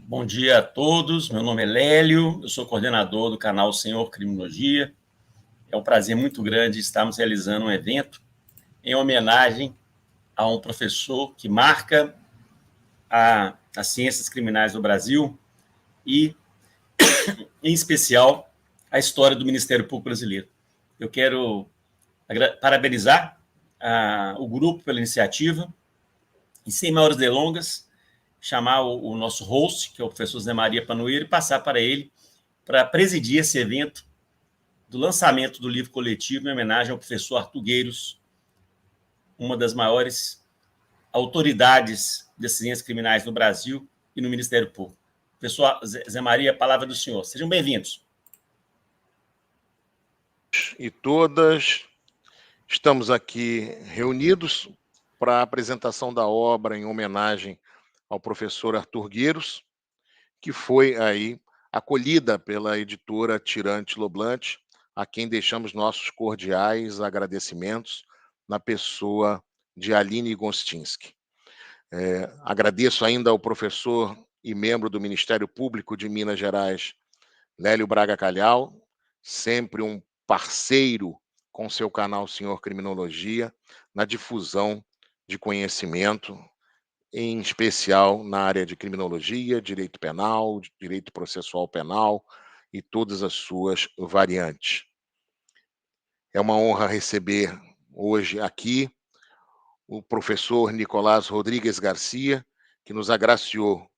Bom dia a todos, meu nome é Lélio, eu sou coordenador do canal Senhor Criminologia. É um prazer muito grande estarmos realizando um evento em homenagem a um professor que marca as ciências criminais do Brasil e, em especial, a história do Ministério Público Brasileiro. Eu quero parabenizar o grupo pela iniciativa e, sem maiores delongas, chamar o nosso host, que é o professor Zé Maria Panoeiro, e passar para ele para presidir esse evento do lançamento do livro coletivo em homenagem ao professor Arthur Gueiros, uma das maiores autoridades de ciências criminais no Brasil e no Ministério Público. Professor Zé Maria, a palavra do senhor. Sejam bem-vindos. E todas, estamos aqui reunidos para a apresentação da obra em homenagem ao professor Arthur Gueiros, que foi aí acolhida pela editora Tirante Loblante, a quem deixamos nossos cordiais agradecimentos na pessoa de Aline Gostinski. Agradeço ainda ao professor e membro do Ministério Público de Minas Gerais, Lélio Braga Calhau, sempre um parceiro com seu canal Senhor Criminologia, na difusão de conhecimento, em especial na área de criminologia, direito penal, direito processual penal e todas as suas variantes. É uma honra receber hoje aqui o professor Nicolás Rodrigues Garcia, que nos agraciou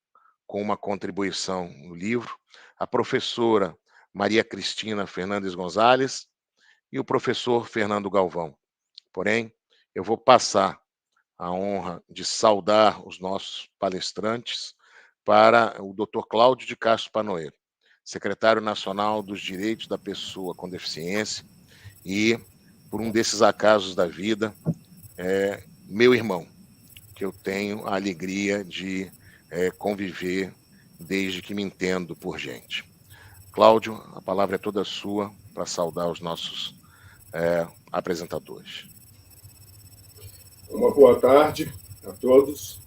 com uma contribuição no livro, a professora Maria Cristina Fernandes Gonzalez e o professor Fernando Galvão. Porém, eu vou passar a honra de saudar os nossos palestrantes para o Dr. Cláudio de Castro Panoeiro, secretário nacional dos Direitos da Pessoa com Deficiência e, por um desses acasos da vida, meu irmão, que eu tenho a alegria de conviver desde que me entendo por gente. Cláudio, a palavra é toda sua para saudar os nossos apresentadores. Uma boa tarde a todos.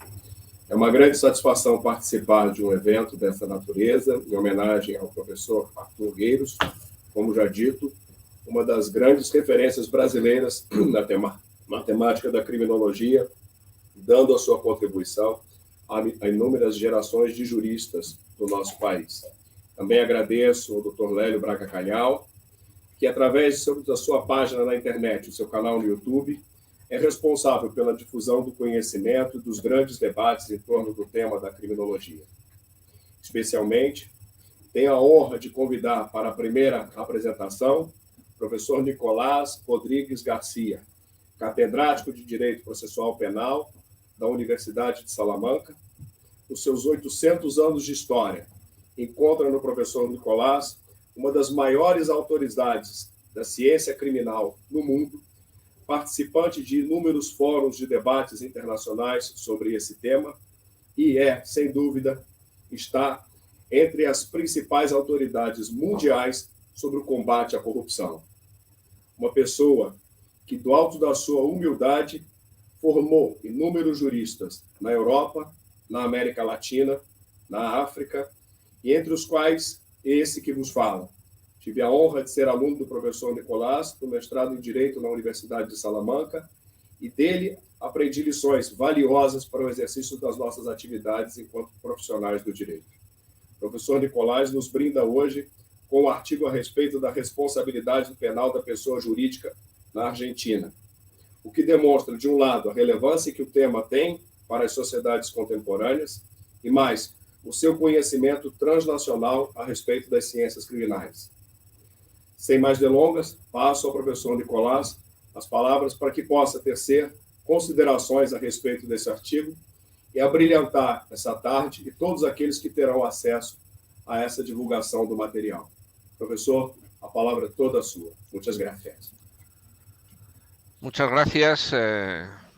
É uma grande satisfação participar de um evento dessa natureza, em homenagem ao professor Arthur Gueiros, como já dito, uma das grandes referências brasileiras na temática da criminologia, dando a sua contribuição a inúmeras gerações de juristas do nosso país. Também agradeço ao Dr. Lélio Braga Calhau, que através da sua página na internet, o seu canal no YouTube, é responsável pela difusão do conhecimento e dos grandes debates em torno do tema da criminologia. Especialmente, tenho a honra de convidar para a primeira apresentação o professor Nicolás Rodrigues Garcia, catedrático de Direito Processual Penal da Universidade de Salamanca. Os seus 800 anos de história encontra no professor Nicolás uma das maiores autoridades da ciência criminal no mundo, participante de inúmeros fóruns de debates internacionais sobre esse tema e sem dúvida, está entre as principais autoridades mundiais sobre o combate à corrupção. Uma pessoa que, do alto da sua humildade, formou inúmeros juristas na Europa, na América Latina, na África, e entre os quais esse que vos fala. Tive a honra de ser aluno do professor Nicolás, do mestrado em Direito na Universidade de Salamanca, e dele aprendi lições valiosas para o exercício das nossas atividades enquanto profissionais do direito. O professor Nicolás nos brinda hoje com um artigo a respeito da responsabilidade penal da pessoa jurídica na Argentina, o que demonstra, de um lado, a relevância que o tema tem para as sociedades contemporâneas e, mais, o seu conhecimento transnacional a respeito das ciências criminais. Sem mais delongas, passo ao professor Nicolás as palavras para que possa tecer considerações a respeito desse artigo e abrilhantar essa tarde e todos aqueles que terão acesso a essa divulgação do material. Professor, a palavra é toda sua. Muchas gracias. Muchas gracias.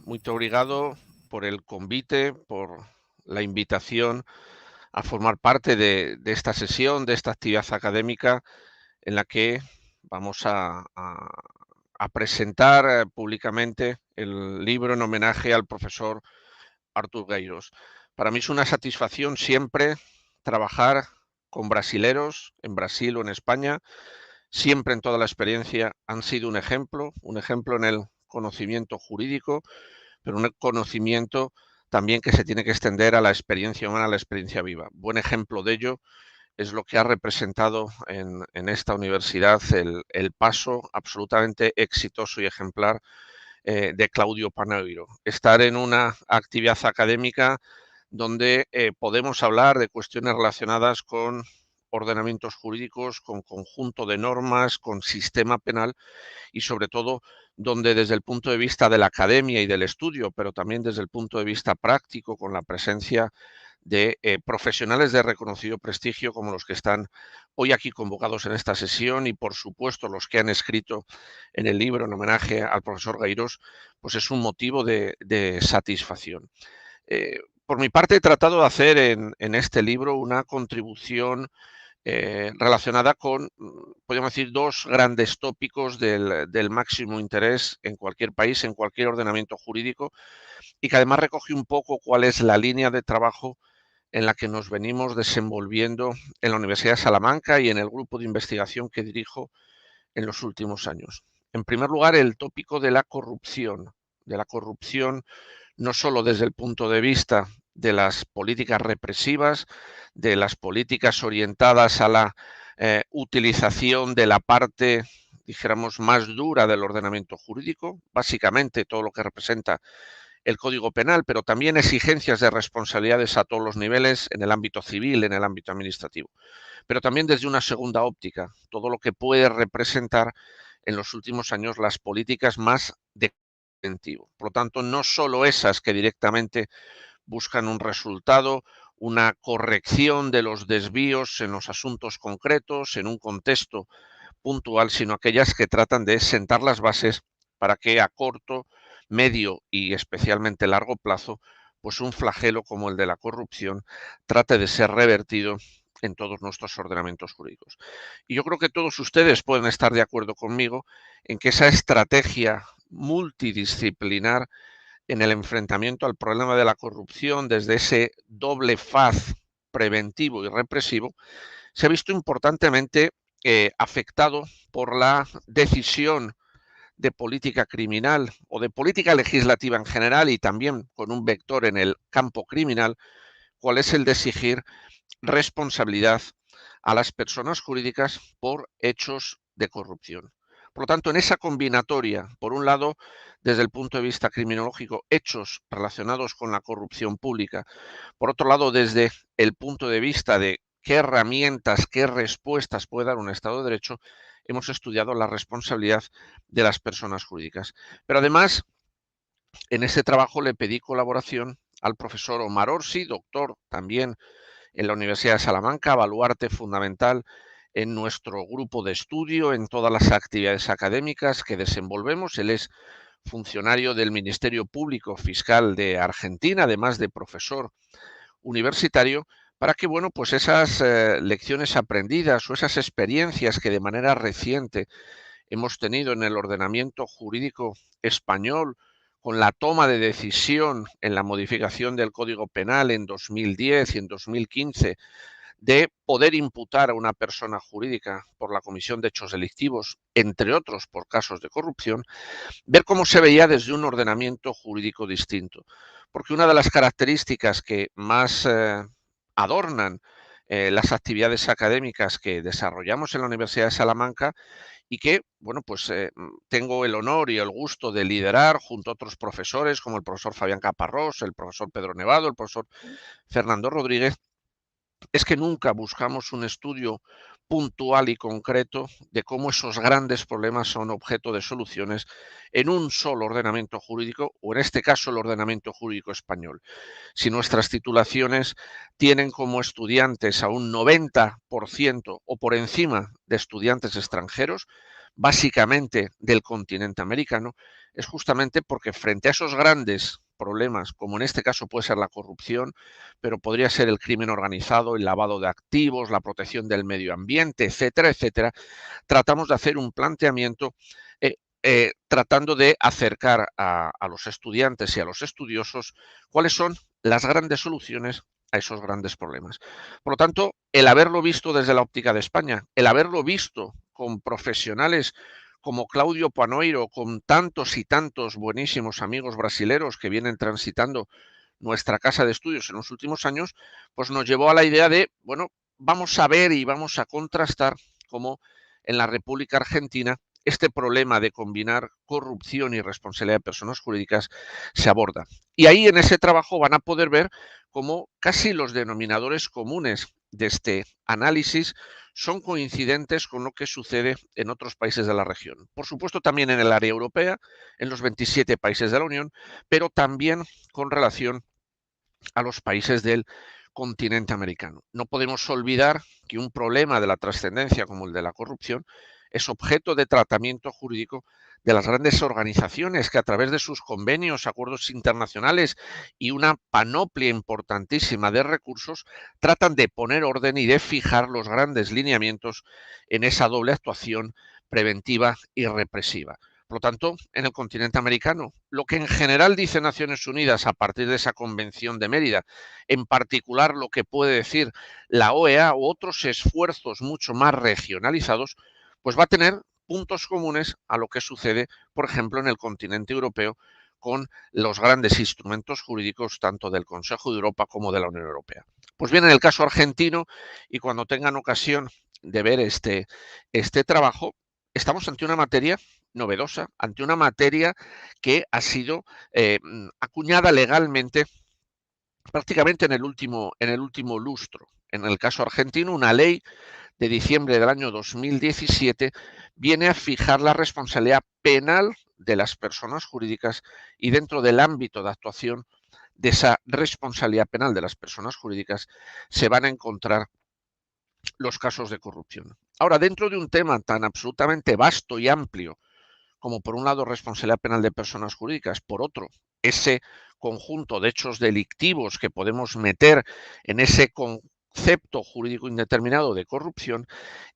Muito obrigado por el convite, por la invitación a formar parte de esta sesión, de esta actividad académica en la que vamos a presentar públicamente el libro en homenaje al profesor Arthur Gueiros. Para mí es una satisfacción siempre trabajar con brasileros en Brasil o en España. Siempre en toda la experiencia han sido un ejemplo en el conocimiento jurídico, pero un conocimiento también que se tiene que extender a la experiencia humana, a la experiencia viva. Buen ejemplo de ello es lo que ha representado en esta universidad el paso absolutamente exitoso y ejemplar de Claudio Paneiro. Estar en una actividad académica donde podemos hablar de cuestiones relacionadas con ordenamientos jurídicos, con conjunto de normas, con sistema penal y sobre todo donde desde el punto de vista de la academia y del estudio, pero también desde el punto de vista práctico, con la presencia de profesionales de reconocido prestigio como los que están hoy aquí convocados en esta sesión y por supuesto los que han escrito en el libro en homenaje al profesor Gairos, pues es un motivo de satisfacción. Por mi parte he tratado de hacer en este libro una contribución relacionada con, podríamos decir, dos grandes tópicos del máximo interés en cualquier país, en cualquier ordenamiento jurídico, y que además recoge un poco cuál es la línea de trabajo en la que nos venimos desenvolviendo en la Universidad de Salamanca y en el grupo de investigación que dirijo en los últimos años. En primer lugar, el tópico de la corrupción no solo desde el punto de vista de las políticas represivas, de las políticas orientadas a la utilización de la parte, dijéramos, más dura del ordenamiento jurídico, básicamente todo lo que representa el Código Penal, pero también exigencias de responsabilidades a todos los niveles en el ámbito civil, en el ámbito administrativo. Pero también desde una segunda óptica, todo lo que puede representar en los últimos años las políticas más de preventivo. Por lo tanto, no solo esas que directamente buscan un resultado, una corrección de los desvíos en los asuntos concretos, en un contexto puntual, sino aquellas que tratan de sentar las bases para que a corto, medio y especialmente largo plazo, pues un flagelo como el de la corrupción trate de ser revertido en todos nuestros ordenamientos jurídicos. Y yo creo que todos ustedes pueden estar de acuerdo conmigo en que esa estrategia multidisciplinar en el enfrentamiento al problema de la corrupción desde ese doble faz preventivo y represivo se ha visto importantemente afectado por la decisión de política criminal o de política legislativa en general y también con un vector en el campo criminal, cuál es el de exigir responsabilidad a las personas jurídicas por hechos de corrupción. Por lo tanto, en esa combinatoria, por un lado, desde el punto de vista criminológico, hechos relacionados con la corrupción pública, por otro lado, desde el punto de vista de qué herramientas, qué respuestas puede dar un Estado de Derecho, hemos estudiado la responsabilidad de las personas jurídicas. Pero además, en ese trabajo le pedí colaboración al profesor Omar Orsi, doctor también en la Universidad de Salamanca, baluarte fundamental en nuestro grupo de estudio, en todas las actividades académicas que desenvolvemos. Él es funcionario del Ministerio Público Fiscal de Argentina, además de profesor universitario, para que, bueno, pues esas lecciones aprendidas o esas experiencias que de manera reciente hemos tenido en el ordenamiento jurídico español con la toma de decisión en la modificación del Código Penal en 2010 y en 2015 de poder imputar a una persona jurídica por la comisión de hechos delictivos, entre otros por casos de corrupción, ver cómo se veía desde un ordenamiento jurídico distinto. Porque una de las características que más adornan las actividades académicas que desarrollamos en la Universidad de Salamanca y que, bueno, pues tengo el honor y el gusto de liderar junto a otros profesores como el profesor Fabián Caparrós, el profesor Pedro Nevado, el profesor Fernando Rodríguez, es que nunca buscamos un estudio puntual y concreto de cómo esos grandes problemas son objeto de soluciones en un solo ordenamiento jurídico, o en este caso el ordenamiento jurídico español. Si nuestras titulaciones tienen como estudiantes a un 90% o por encima de estudiantes extranjeros, básicamente del continente americano, es justamente porque frente a esos grandes problemas, como en este caso puede ser la corrupción, pero podría ser el crimen organizado, el lavado de activos, la protección del medio ambiente, etcétera, etcétera, tratamos de hacer un planteamiento tratando de acercar a los estudiantes y a los estudiosos cuáles son las grandes soluciones a esos grandes problemas. Por lo tanto, el haberlo visto desde la óptica de España, el haberlo visto con profesionales como Claudio Panoiro, con tantos y tantos buenísimos amigos brasileros que vienen transitando nuestra casa de estudios en los últimos años, pues nos llevó a la idea de, bueno, vamos a ver y vamos a contrastar cómo en la República Argentina este problema de combinar corrupción y responsabilidad de personas jurídicas se aborda. Y ahí en ese trabajo van a poder ver cómo casi los denominadores comunes de este análisis son coincidentes con lo que sucede en otros países de la región. Por supuesto, también en el área europea, en los 27 países de la Unión, pero también con relación a los países del continente americano. No podemos olvidar que un problema de la trascendencia como el de la corrupción es objeto de tratamiento jurídico de las grandes organizaciones que a través de sus convenios, acuerdos internacionales y una panoplia importantísima de recursos tratan de poner orden y de fijar los grandes lineamientos en esa doble actuación preventiva y represiva. Por lo tanto, en el continente americano, lo que en general dice Naciones Unidas a partir de esa Convención de Mérida, en particular lo que puede decir la OEA u otros esfuerzos mucho más regionalizados, pues va a tener puntos comunes a lo que sucede, por ejemplo, en el continente europeo con los grandes instrumentos jurídicos tanto del Consejo de Europa como de la Unión Europea. Pues bien, en el caso argentino, y cuando tengan ocasión de ver este trabajo, estamos ante una materia novedosa, ante una materia que ha sido acuñada legalmente prácticamente en el último lustro. En el caso argentino, una ley de diciembre del año 2017 viene a fijar la responsabilidad penal de las personas jurídicas y dentro del ámbito de actuación de esa responsabilidad penal de las personas jurídicas se van a encontrar los casos de corrupción. Ahora, dentro de un tema tan absolutamente vasto y amplio como por un lado responsabilidad penal de personas jurídicas, por otro ese conjunto de hechos delictivos que podemos meter en ese concepto jurídico indeterminado de corrupción,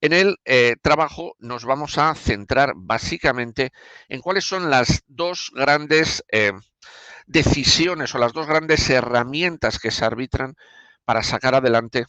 en el trabajo nos vamos a centrar básicamente en cuáles son las dos grandes decisiones o las dos grandes herramientas que se arbitran para sacar adelante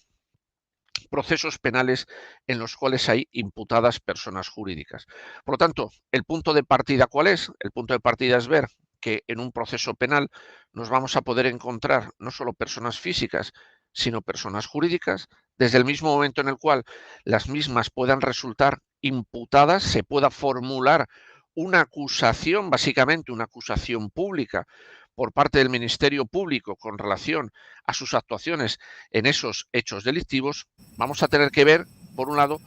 procesos penales en los cuales hay imputadas personas jurídicas. Por lo tanto, ¿el punto de partida cuál es? El punto de partida es ver que en un proceso penal nos vamos a poder encontrar no solo personas físicas, sino personas jurídicas, desde el mismo momento en el cual las mismas puedan resultar imputadas, se pueda formular una acusación, básicamente una acusación pública, por parte del Ministerio Público con relación a sus actuaciones en esos hechos delictivos, vamos a tener que ver, por un lado,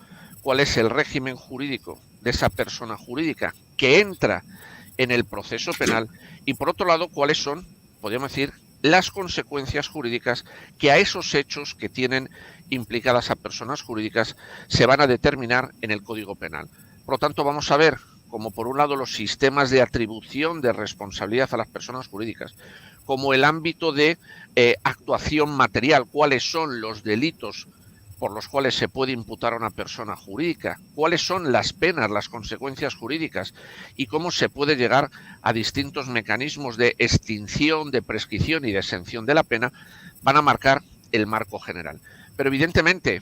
cuál es el régimen jurídico de esa persona jurídica que entra en el proceso penal y, por otro lado, cuáles son, podríamos decir, las consecuencias jurídicas que a esos hechos que tienen implicadas a personas jurídicas se van a determinar en el Código Penal. Por lo tanto, vamos a ver como por un lado los sistemas de atribución de responsabilidad a las personas jurídicas, como el ámbito de actuación material, cuáles son los delitos por los cuales se puede imputar a una persona jurídica, cuáles son las penas, las consecuencias jurídicas y cómo se puede llegar a distintos mecanismos de extinción, de prescripción y de exención de la pena, van a marcar el marco general. Pero evidentemente,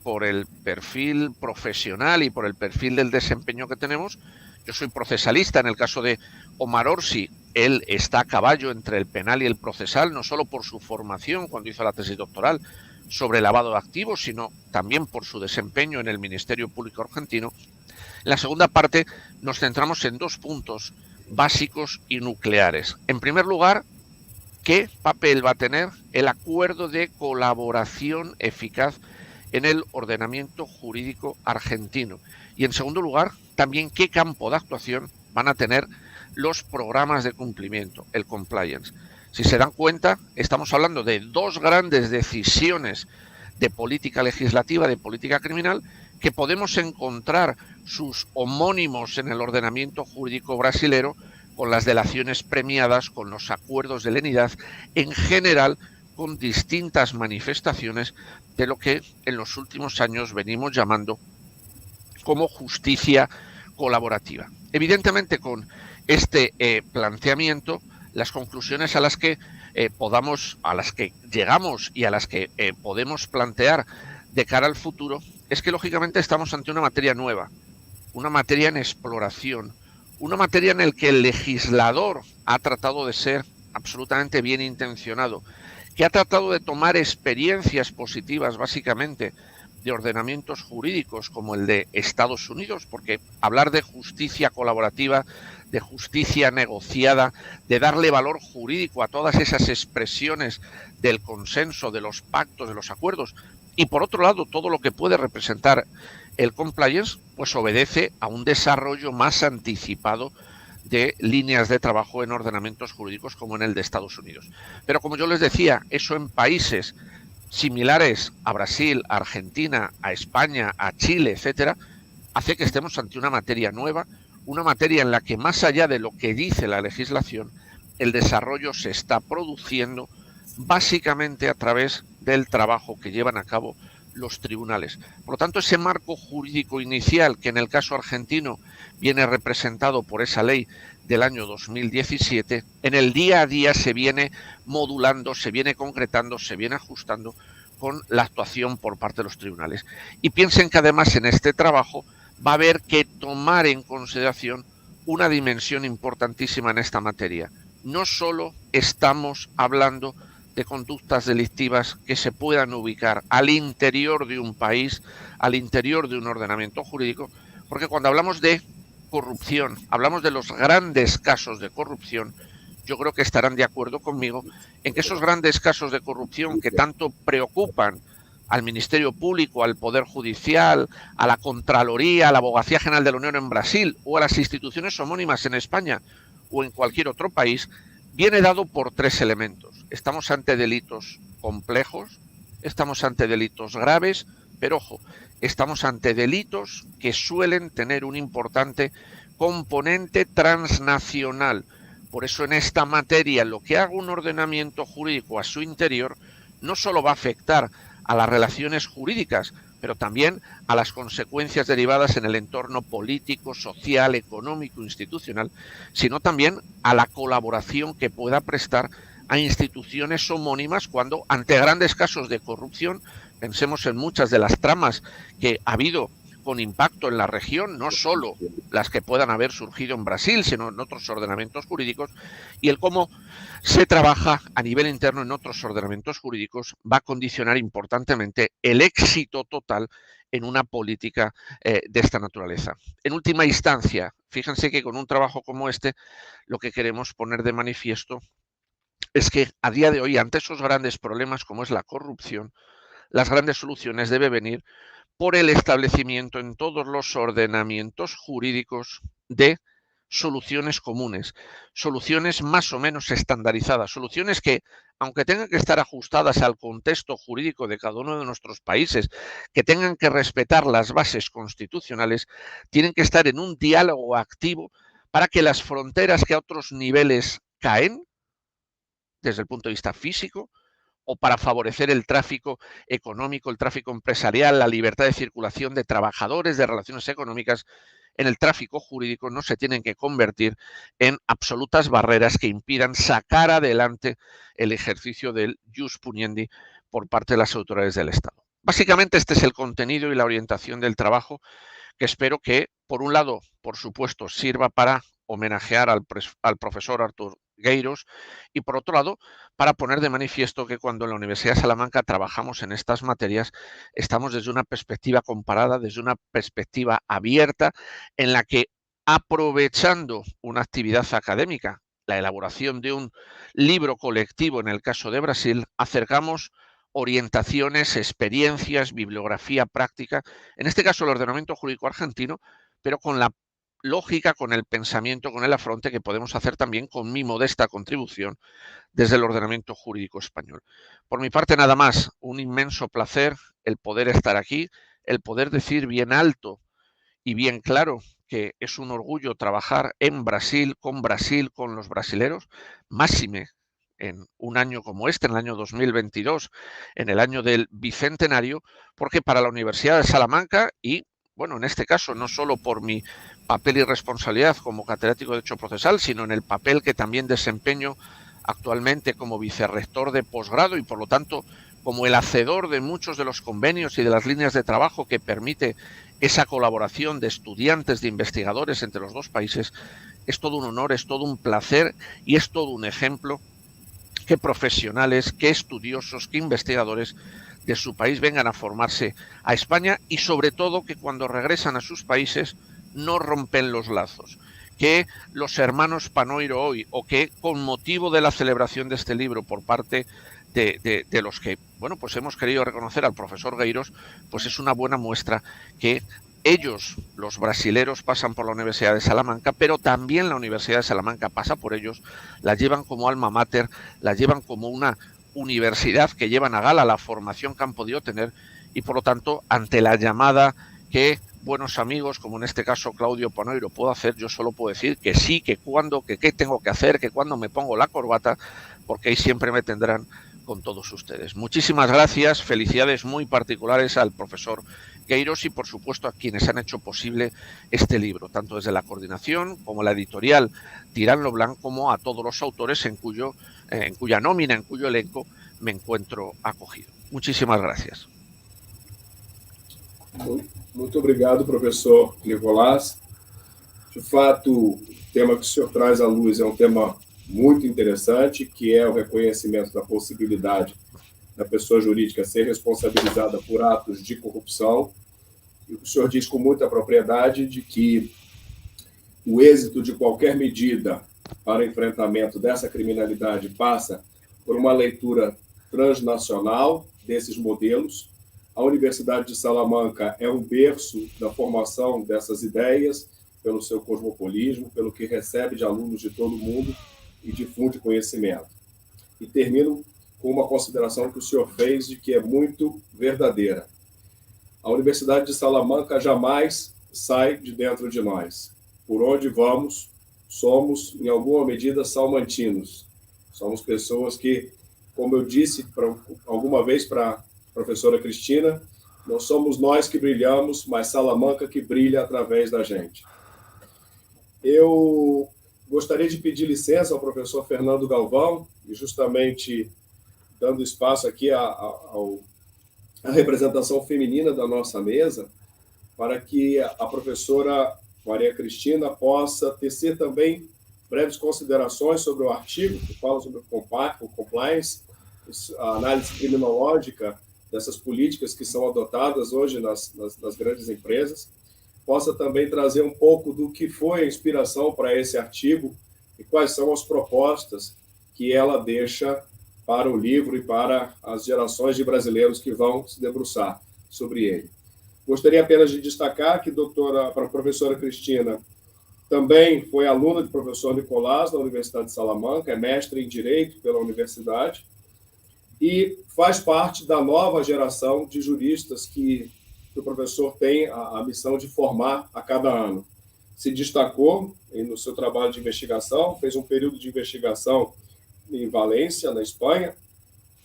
por el perfil profesional y por el perfil del desempeño que tenemos, yo soy procesalista. En el caso de Omar Orsi, él está a caballo entre el penal y el procesal, no solo por su formación cuando hizo la tesis doctoral sobre lavado de activos, sino también por su desempeño en el Ministerio Público argentino. En la segunda parte nos centramos en dos puntos básicos y nucleares. En primer lugar, ¿qué papel va a tener el acuerdo de colaboración eficaz en el ordenamiento jurídico argentino? Y en segundo lugar, también qué campo de actuación van a tener los programas de cumplimiento, el compliance. Si se dan cuenta, estamos hablando de dos grandes decisiones de política legislativa, de política criminal, que podemos encontrar sus homónimos en el ordenamiento jurídico brasilero con las delaciones premiadas, con los acuerdos de lenidad, en general con distintas manifestaciones de lo que en los últimos años venimos llamando como justicia colaborativa. Evidentemente, con este planteamiento, las conclusiones a las que llegamos y a las que podemos plantear de cara al futuro es que lógicamente estamos ante una materia nueva, una materia en exploración, una materia en la que el legislador ha tratado de ser absolutamente bien intencionado, que ha tratado de tomar experiencias positivas básicamente de ordenamientos jurídicos como el de Estados Unidos, porque hablar de justicia colaborativa, de justicia negociada, de darle valor jurídico a todas esas expresiones del consenso, de los pactos, de los acuerdos, y por otro lado todo lo que puede representar el compliance, pues obedece a un desarrollo más anticipado de líneas de trabajo en ordenamientos jurídicos como en el de Estados Unidos. Pero como yo les decía, eso en países similares a Brasil, a Argentina, a España, a Chile, etcétera, hace que estemos ante una materia nueva, una materia en la que más allá de lo que dice la legislación, el desarrollo se está produciendo básicamente a través del trabajo que llevan a cabo los tribunales. Por lo tanto, ese marco jurídico inicial, que en el caso argentino viene representado por esa ley del año 2017, en el día a día se viene modulando, se viene concretando, se viene ajustando con la actuación por parte de los tribunales. Y piensen que además en este trabajo va a haber que tomar en consideración una dimensión importantísima en esta materia. No solo estamos hablando de conductas delictivas que se puedan ubicar al interior de un país, al interior de un ordenamiento jurídico, porque cuando hablamos de corrupción, hablamos de los grandes casos de corrupción, yo creo que estarán de acuerdo conmigo en que esos grandes casos de corrupción que tanto preocupan al Ministerio Público, al Poder Judicial, a la Contraloría, a la Abogacía General de la Unión en Brasil o a las instituciones homónimas en España o en cualquier otro país, viene dado por tres elementos. Estamos ante delitos complejos, estamos ante delitos graves, pero ojo, estamos ante delitos que suelen tener un importante componente transnacional. Por eso en esta materia lo que haga un ordenamiento jurídico a su interior no solo va a afectar a las relaciones jurídicas, pero también a las consecuencias derivadas en el entorno político, social, económico, institucional, sino también a la colaboración que pueda prestar a instituciones homónimas cuando, ante grandes casos de corrupción, pensemos en muchas de las tramas que ha habido con impacto en la región, no solo las que puedan haber surgido en Brasil, sino en otros ordenamientos jurídicos, y el cómo se trabaja a nivel interno en otros ordenamientos jurídicos va a condicionar importantemente el éxito total en una política de esta naturaleza. En última instancia, fíjense que con un trabajo como este, lo que queremos poner de manifiesto es que a día de hoy, ante esos grandes problemas como es la corrupción, las grandes soluciones deben venir por el establecimiento en todos los ordenamientos jurídicos de soluciones comunes, soluciones más o menos estandarizadas, soluciones que, aunque tengan que estar ajustadas al contexto jurídico de cada uno de nuestros países, que tengan que respetar las bases constitucionales, tienen que estar en un diálogo activo para que las fronteras que a otros niveles caen, desde el punto de vista físico, o para favorecer el tráfico económico, el tráfico empresarial, la libertad de circulación de trabajadores, de relaciones económicas, en el tráfico jurídico no se tienen que convertir en absolutas barreras que impidan sacar adelante el ejercicio del jus puniendi por parte de las autoridades del Estado. Básicamente este es el contenido y la orientación del trabajo que espero que, por un lado, por supuesto, sirva para homenajear al profesor Artur Gueiros y, por otro lado, para poner de manifiesto que cuando en la Universidad de Salamanca trabajamos en estas materias, estamos desde una perspectiva comparada, desde una perspectiva abierta, en la que, aprovechando una actividad académica, la elaboración de un libro colectivo en el caso de Brasil, acercamos orientaciones, experiencias, bibliografía práctica, en este caso el ordenamiento jurídico argentino, pero con la lógica, con el pensamiento, con el afronte que podemos hacer también con mi modesta contribución desde el ordenamiento jurídico español. Por mi parte, nada más, un inmenso placer el poder estar aquí, el poder decir bien alto y bien claro que es un orgullo trabajar en Brasil, con los brasileros, máxime en un año como este, en el año 2022, en el año del Bicentenario, porque para la Universidad de Salamanca y bueno, en este caso no solo por mi papel y responsabilidad como catedrático de Derecho Procesal, sino en el papel que también desempeño actualmente como vicerrector de posgrado y por lo tanto como el hacedor de muchos de los convenios y de las líneas de trabajo que permite esa colaboración de estudiantes, de investigadores entre los dos países. Es todo un honor, es todo un placer y es todo un ejemplo que profesionales, que estudiosos, que investigadores de su país vengan a formarse a España y sobre todo que cuando regresan a sus países no rompen los lazos, que los hermanos Panoiro hoy o que con motivo de la celebración de este libro por parte de los que, bueno, pues hemos querido reconocer al profesor Gueiros, pues es una buena muestra que ellos, los brasileros, pasan por la Universidad de Salamanca, pero también la Universidad de Salamanca pasa por ellos, la llevan como alma mater, la llevan como una universidad que llevan a gala la formación que han podido tener y por lo tanto ante la llamada que buenos amigos, como en este caso Claudio Panoiro, puedo hacer, yo solo puedo decir que sí, que cuándo, que qué tengo que hacer, que cuándo me pongo la corbata, porque ahí siempre me tendrán con todos ustedes. Muchísimas gracias, felicidades muy particulares al profesor Gueiros y por supuesto a quienes han hecho posible este libro, tanto desde la coordinación como la editorial Tirán lo Blanc, como a todos los autores en cuya nómina, en cuyo elenco me encuentro acogido. Muchísimas gracias. Muito obrigado, professor Nicolás. De fato, o tema que o senhor traz à luz é um tema muito interessante, que é o reconhecimento da possibilidade da pessoa jurídica ser responsabilizada por atos de corrupção. E o senhor diz com muita propriedade de que o êxito de qualquer medida para enfrentamento dessa criminalidade passa por uma leitura transnacional desses modelos. A Universidade de Salamanca é um berço da formação dessas ideias, pelo seu cosmopolismo, pelo que recebe de alunos de todo o mundo e difunde conhecimento. E termino com uma consideração que o senhor fez de que é muito verdadeira. A Universidade de Salamanca jamais sai de dentro de nós. Por onde vamos, somos, em alguma medida, salmantinos. Somos pessoas que, como eu disse alguma vez para a professora Cristina, não somos nós que brilhamos, mas Salamanca que brilha através da gente. Eu gostaria de pedir licença ao professor Fernando Galvão, e justamente dando espaço aqui à representação feminina da nossa mesa, para que a professora Maria Cristina possa tecer também breves considerações sobre o artigo que fala sobre o compliance, a análise criminológica dessas políticas que são adotadas hoje nas grandes empresas, possa também trazer um pouco do que foi a inspiração para esse artigo e quais são as propostas que ela deixa para o livro e para as gerações de brasileiros que vão se debruçar sobre ele. Gostaria apenas de destacar que a professora Cristina também foi aluna do professor Nicolás na Universidade de Salamanca, é mestre em Direito pela universidade e faz parte da nova geração de juristas que o professor tem a missão de formar a cada ano. Se destacou no seu trabalho de investigação, fez um período de investigação em Valência, na Espanha,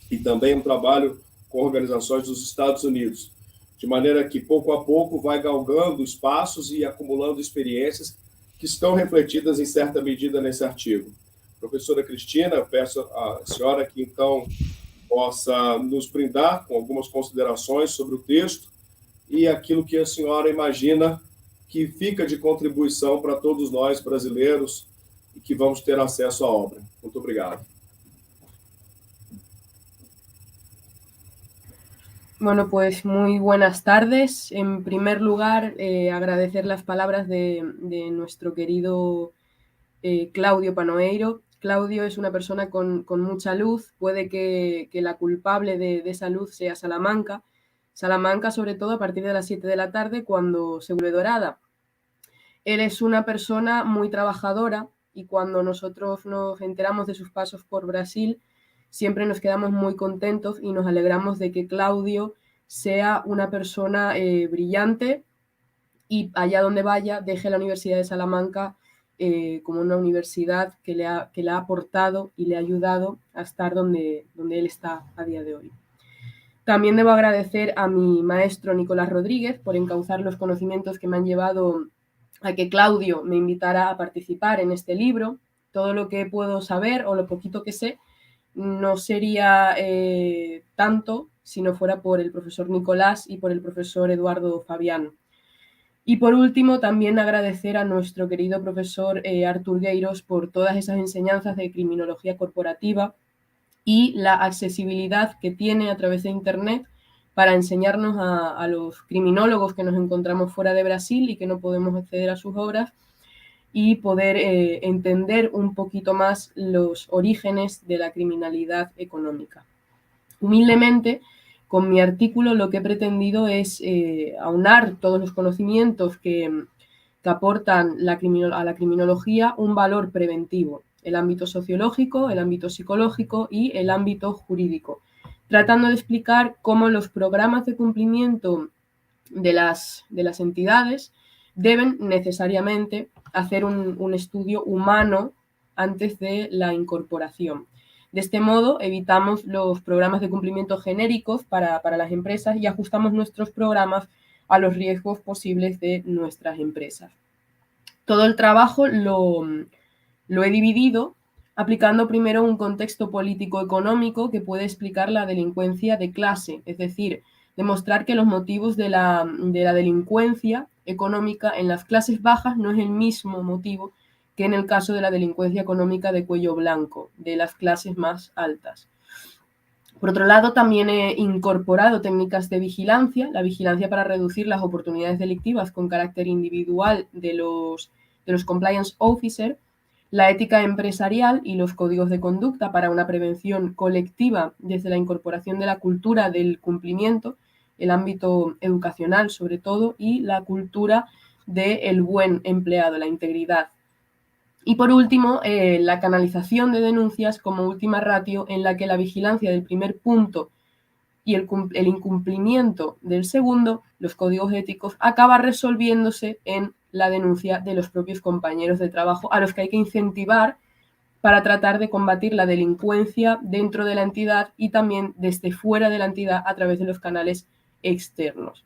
e também um trabalho com organizações dos Estados Unidos, de maneira que, pouco a pouco, vai galgando espaços e acumulando experiências que estão refletidas, em certa medida, nesse artigo. Professora Cristina, eu peço à senhora que, então, possa nos brindar com algumas considerações sobre o texto e aquilo que a senhora imagina que fica de contribuição para todos nós, brasileiros, e que vamos ter acesso à obra. Muito obrigado. Bueno, pues muy buenas tardes. En primer lugar, agradecer las palabras de nuestro querido Claudio Panoeiro. Claudio es una persona con mucha luz. Puede que la culpable de esa luz sea Salamanca. Salamanca, sobre todo, a partir de las 7 de la tarde, cuando se vuelve dorada. Él es una persona muy trabajadora y cuando nosotros nos enteramos de sus pasos por Brasil, siempre nos quedamos muy contentos y nos alegramos de que Claudio sea una persona brillante y allá donde vaya deje la Universidad de Salamanca como una universidad que le ha aportado y le ha ayudado a estar donde él está a día de hoy. También debo agradecer a mi maestro Nicolás Rodríguez por encauzar los conocimientos que me han llevado a que Claudio me invitara a participar en este libro. Todo lo que puedo saber o lo poquito que sé no sería tanto si no fuera por el profesor Nicolás y por el profesor Eduardo Fabián. Y por último, también agradecer a nuestro querido profesor Artur Gueiros por todas esas enseñanzas de criminología corporativa y la accesibilidad que tiene a través de Internet para enseñarnos a los criminólogos que nos encontramos fuera de Brasil y que no podemos acceder a sus obras y poder entender un poquito más los orígenes de la criminalidad económica. Humildemente, con mi artículo lo que he pretendido es aunar todos los conocimientos que aportan a la criminología un valor preventivo, el ámbito sociológico, el ámbito psicológico y el ámbito jurídico, tratando de explicar cómo los programas de cumplimiento de las entidades deben necesariamente hacer un estudio humano antes de la incorporación. De este modo, evitamos los programas de cumplimiento genéricos para las empresas y ajustamos nuestros programas a los riesgos posibles de nuestras empresas. Todo el trabajo lo he dividido aplicando primero un contexto político-económico que puede explicar la delincuencia de clase, es decir, demostrar que los motivos de la delincuencia económica en las clases bajas no es el mismo motivo que en el caso de la delincuencia económica de cuello blanco, de las clases más altas. Por otro lado, también he incorporado técnicas de vigilancia, la vigilancia para reducir las oportunidades delictivas con carácter individual de los compliance officer, la ética empresarial y los códigos de conducta para una prevención colectiva desde la incorporación de la cultura del cumplimiento, el ámbito educacional sobre todo, y la cultura del buen empleado, la integridad. Y por último, la canalización de denuncias como última ratio en la que la vigilancia del primer punto y el incumplimiento del segundo, los códigos éticos, acaba resolviéndose en la denuncia de los propios compañeros de trabajo a los que hay que incentivar para tratar de combatir la delincuencia dentro de la entidad y también desde fuera de la entidad a través de los canales externos.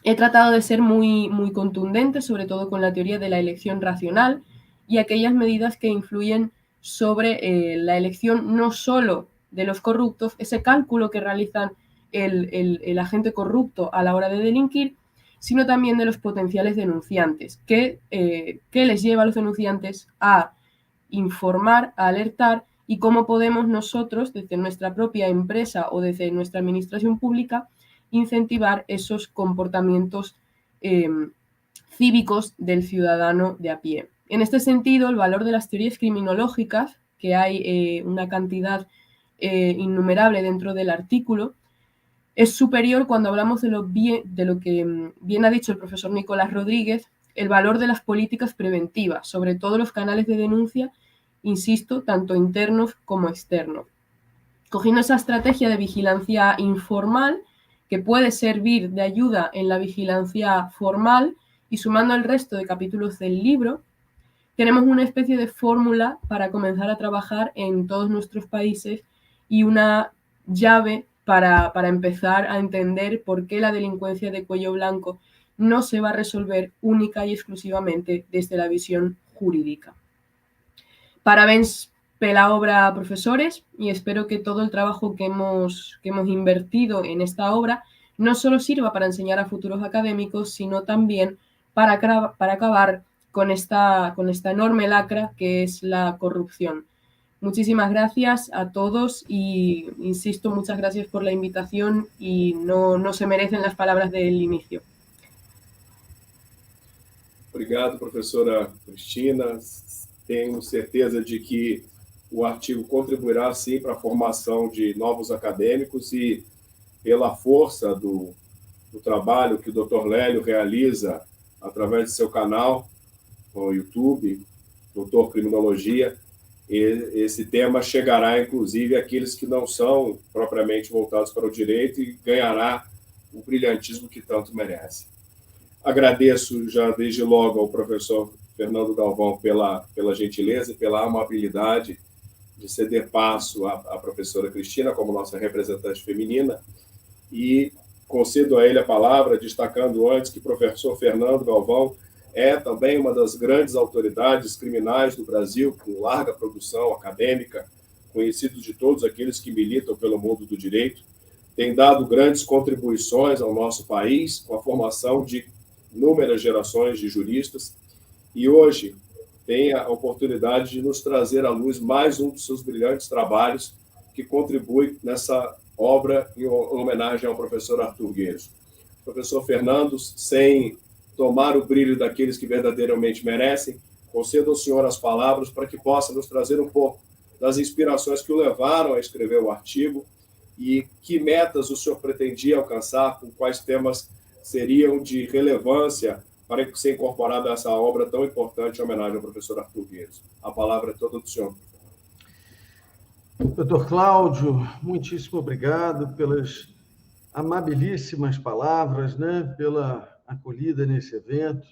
He tratado de ser muy, muy contundente, sobre todo con la teoría de la elección racional y aquellas medidas que influyen sobre la elección no solo de los corruptos, ese cálculo que realizan el agente corrupto a la hora de delinquir, sino también de los potenciales denunciantes, que les lleva a los denunciantes a informar, a alertar, y cómo podemos nosotros, desde nuestra propia empresa o desde nuestra administración pública, incentivar esos comportamientos cívicos del ciudadano de a pie. En este sentido, el valor de las teorías criminológicas, que hay una cantidad innumerable dentro del artículo, es superior cuando hablamos de lo que bien ha dicho el profesor Nicolás Rodríguez, el valor de las políticas preventivas, sobre todo los canales de denuncia, insisto, tanto internos como externos. Cogiendo esa estrategia de vigilancia informal, que puede servir de ayuda en la vigilancia formal, y sumando el resto de capítulos del libro, tenemos una especie de fórmula para comenzar a trabajar en todos nuestros países y una llave para empezar a entender por qué la delincuencia de cuello blanco no se va a resolver única y exclusivamente desde la visión jurídica. Parabéns pela obra, profesores, y espero que todo el trabajo que hemos invertido en esta obra no solo sirva para enseñar a futuros académicos, sino también para acabar con esta enorme lacra que es la corrupción. Muchísimas gracias a todos y, insisto, muchas gracias por la invitación y no se merecen las palabras del inicio. Obrigado, professora Cristina. Tenho certeza de que o artigo contribuirá, sim, para a formação de novos acadêmicos e pela força do trabalho que o Dr. Lélio realiza através de seu canal no YouTube, Doutor Criminologia, esse tema chegará, inclusive, àqueles que não são propriamente voltados para o direito e ganhará o brilhantismo que tanto merece. Agradeço já desde logo ao professor Fernando Galvão pela gentileza e pela amabilidade de ceder passo à professora Cristina como nossa representante feminina e concedo a ele a palavra, destacando antes que o professor Fernando Galvão é também uma das grandes autoridades criminais do Brasil, com larga produção acadêmica, conhecido de todos aqueles que militam pelo mundo do direito, tem dado grandes contribuições ao nosso país, com a formação de inúmeras gerações de juristas, e hoje tem a oportunidade de nos trazer à luz mais um dos seus brilhantes trabalhos, que contribui nessa obra em homenagem ao professor Arthur Gueiros. Professor Fernando, sem tomar o brilho daqueles que verdadeiramente merecem, concedo ao senhor as palavras para que possa nos trazer um pouco das inspirações que o levaram a escrever o artigo e que metas o senhor pretendia alcançar, com quais temas seriam de relevância para ser incorporada essa obra tão importante em homenagem ao professor Arthur Gueiros. A palavra é toda do senhor. Doutor Cláudio, muitíssimo obrigado pelas amabilíssimas palavras, né? Pela acolhida nesse evento.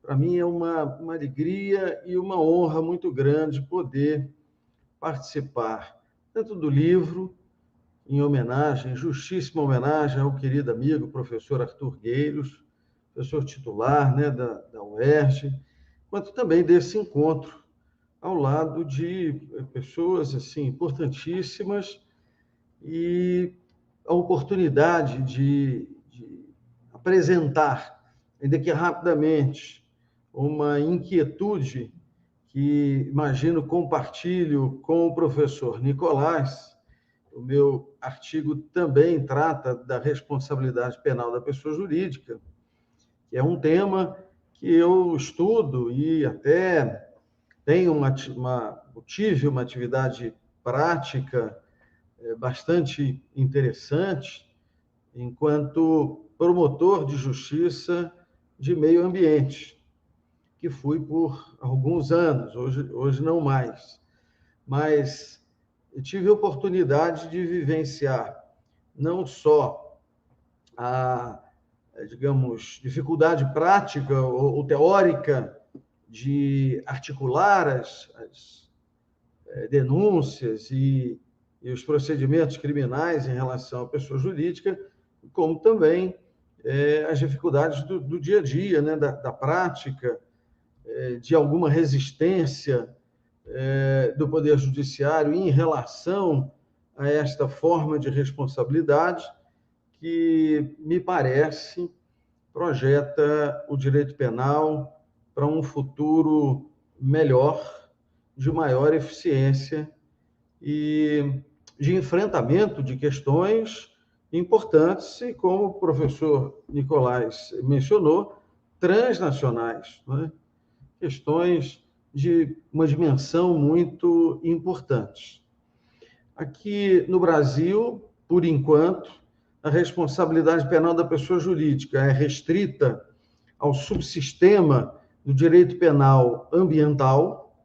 Para mim é uma alegria e uma honra muito grande poder participar tanto do livro, em homenagem, justíssima homenagem ao querido amigo, professor Arthur Gueiros, professor titular, né, da UERJ, quanto também desse encontro ao lado de pessoas assim importantíssimas e a oportunidade de apresentar, ainda que rapidamente, uma inquietude que, imagino, compartilho com o professor Nicolás. O meu artigo também trata da responsabilidade penal da pessoa jurídica, que é um tema que eu estudo e até tive uma atividade prática bastante interessante enquanto promotor de justiça de meio ambiente, que fui por alguns anos, hoje não mais. Mas eu tive a oportunidade de vivenciar não só a, digamos, dificuldade prática ou teórica de articular as denúncias e os procedimentos criminais em relação à pessoa jurídica, como também as dificuldades do dia a dia, né, da prática, de alguma resistência do Poder Judiciário em relação a esta forma de responsabilidade que, me parece, projeta o direito penal para um futuro melhor, de maior eficiência e de enfrentamento de questões importantes e, como o professor Nicolás mencionou, transnacionais, né? Questões de uma dimensão muito importante. Aqui no Brasil, por enquanto, a responsabilidade penal da pessoa jurídica é restrita ao subsistema do direito penal ambiental.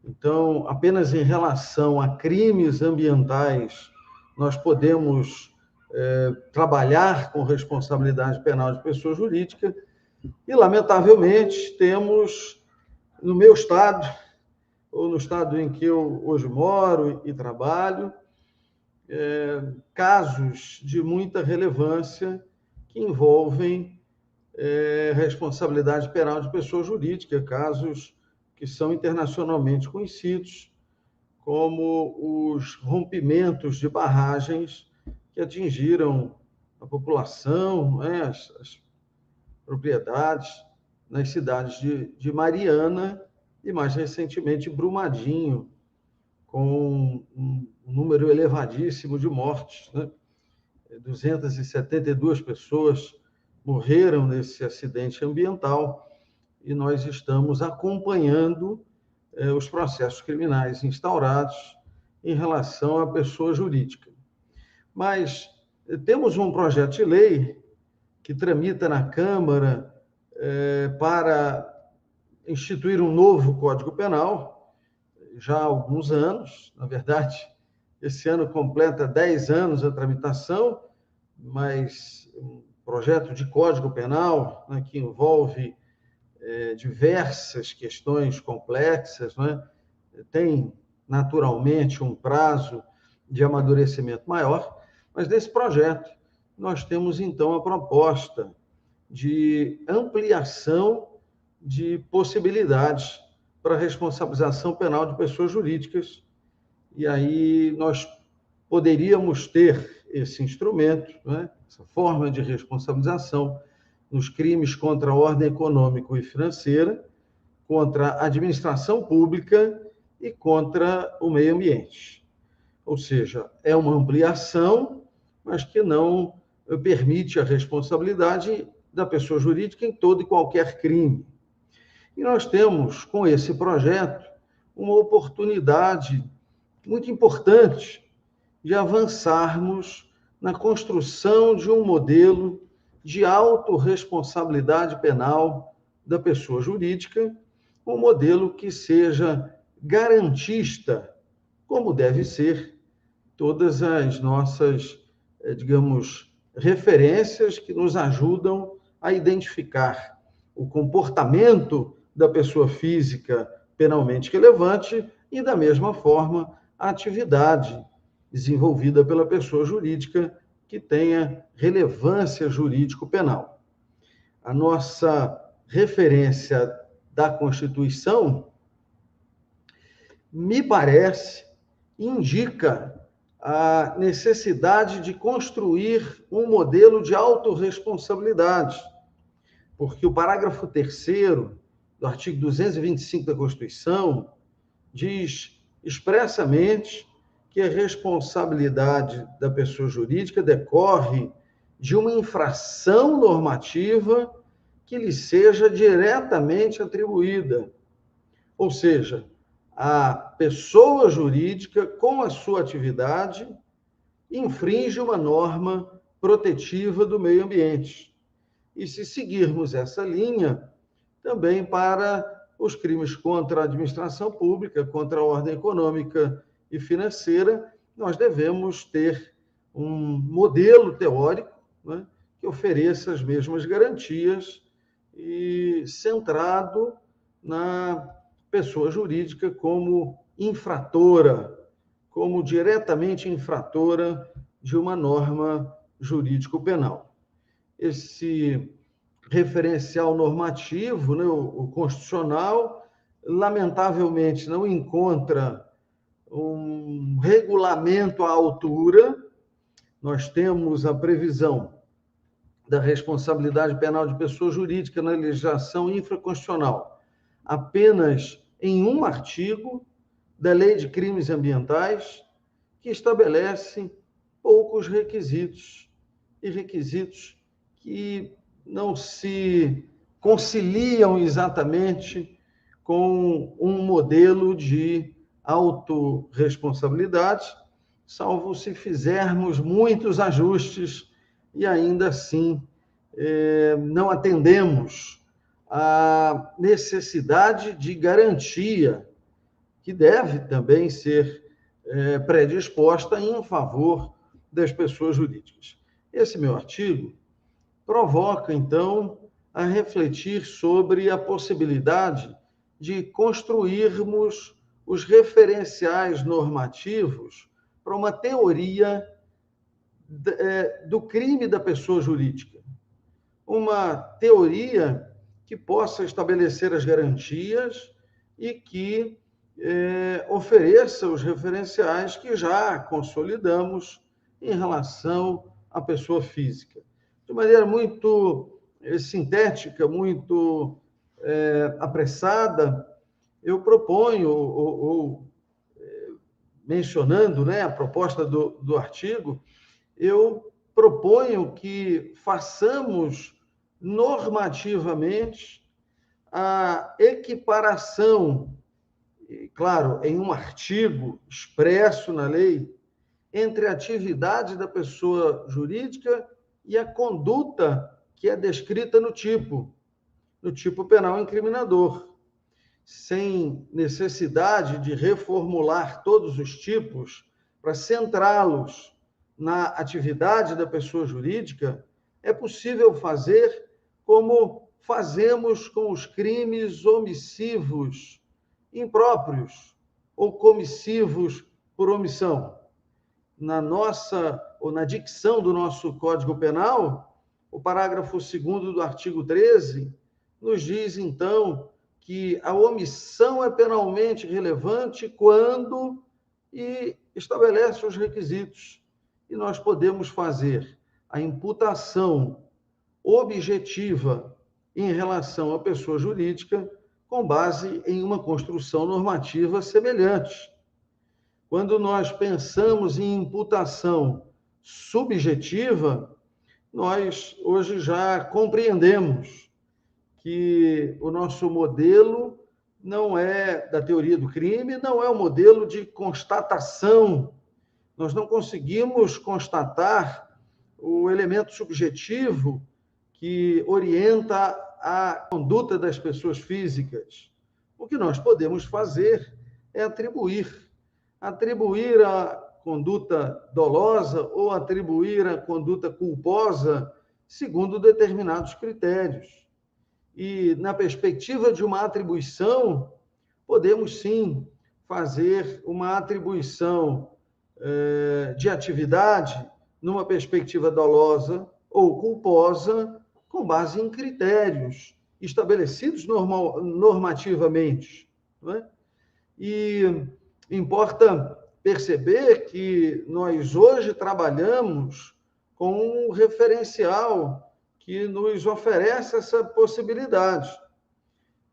Então, apenas em relação a crimes ambientais, nós podemos trabalhar com responsabilidade penal de pessoa jurídica e, lamentavelmente, temos, no meu estado, ou no estado em que eu hoje moro e trabalho, casos de muita relevância que envolvem responsabilidade penal de pessoa jurídica, casos que são internacionalmente conhecidos, como os rompimentos de barragens que atingiram a população, né, as propriedades nas cidades de Mariana e, mais recentemente, Brumadinho, com um número elevadíssimo de mortes, né? 272 pessoas morreram nesse acidente ambiental e nós estamos acompanhando os processos criminais instaurados em relação à pessoa jurídica. Mas temos um projeto de lei que tramita na Câmara para instituir um novo Código Penal, já há alguns anos. Na verdade, esse ano completa 10 anos a tramitação, mas um projeto de Código Penal, né, que envolve diversas questões complexas, né, tem naturalmente um prazo de amadurecimento maior, mas nesse projeto nós temos, então, a proposta de ampliação de possibilidades para a responsabilização penal de pessoas jurídicas. E aí nós poderíamos ter esse instrumento, né, essa forma de responsabilização nos crimes contra a ordem econômica e financeira, contra a administração pública e contra o meio ambiente. Ou seja, é uma ampliação, mas que não permite a responsabilidade da pessoa jurídica em todo e qualquer crime. E nós temos, com esse projeto, uma oportunidade muito importante de avançarmos na construção de um modelo de autorresponsabilidade penal da pessoa jurídica, um modelo que seja garantista, como deve ser todas as nossas, digamos, referências que nos ajudam a identificar o comportamento da pessoa física penalmente relevante e, da mesma forma, a atividade desenvolvida pela pessoa jurídica que tenha relevância jurídico-penal. A nossa referência da Constituição, me parece, indica a necessidade de construir um modelo de autorresponsabilidade, porque o parágrafo 3º do artigo 225 da Constituição diz expressamente que a responsabilidade da pessoa jurídica decorre de uma infração normativa que lhe seja diretamente atribuída. Ou seja, a pessoa jurídica, com a sua atividade, infringe uma norma protetiva do meio ambiente. E se seguirmos essa linha, também para os crimes contra a administração pública, contra a ordem econômica e financeira, nós devemos ter um modelo teórico, né, que ofereça as mesmas garantias e centrado na pessoa jurídica como infratora, como diretamente infratora de uma norma jurídico-penal. Esse referencial normativo, né, o constitucional, lamentavelmente não encontra um regulamento à altura. Nós temos a previsão da responsabilidade penal de pessoa jurídica na legislação infraconstitucional apenas em um artigo da Lei de Crimes Ambientais, que estabelece poucos requisitos, e requisitos que não se conciliam exatamente com um modelo de autorresponsabilidade, salvo se fizermos muitos ajustes e ainda assim não atendemos à necessidade de garantia, que deve também ser predisposta em favor das pessoas jurídicas. Esse meu artigo provoca, então, a refletir sobre a possibilidade de construirmos os referenciais normativos para uma teoria do crime da pessoa jurídica. Uma teoria que possa estabelecer as garantias e que ofereça os referenciais que já consolidamos em relação à pessoa física. De maneira muito sintética, muito apressada, eu proponho, mencionando, né, a proposta do artigo, eu proponho que façamos normativamente a equiparação, claro, em um artigo expresso na lei, entre a atividade da pessoa jurídica e a conduta que é descrita no tipo penal incriminador, sem necessidade de reformular todos os tipos para centrá-los na atividade da pessoa jurídica. É possível fazer como fazemos com os crimes omissivos impróprios ou comissivos por omissão. na dicção do nosso Código Penal, o parágrafo 2º do artigo 13 nos diz, então, que a omissão é penalmente relevante quando e estabelece os requisitos. E nós podemos fazer a imputação objetiva em relação à pessoa jurídica com base em uma construção normativa semelhante. Quando nós pensamos em imputação subjetiva, nós hoje já compreendemos que o nosso modelo não é da teoria do crime, não é um modelo de constatação. Nós não conseguimos constatar o elemento subjetivo que orienta a conduta das pessoas físicas. O que nós podemos fazer é atribuir a conduta dolosa ou atribuir a conduta culposa segundo determinados critérios. E, na perspectiva de uma atribuição, podemos, sim, fazer uma atribuição de atividade numa perspectiva dolosa ou culposa com base em critérios estabelecidos normativamente. Não é? E importa perceber que nós hoje trabalhamos com um referencial que nos oferece essa possibilidade.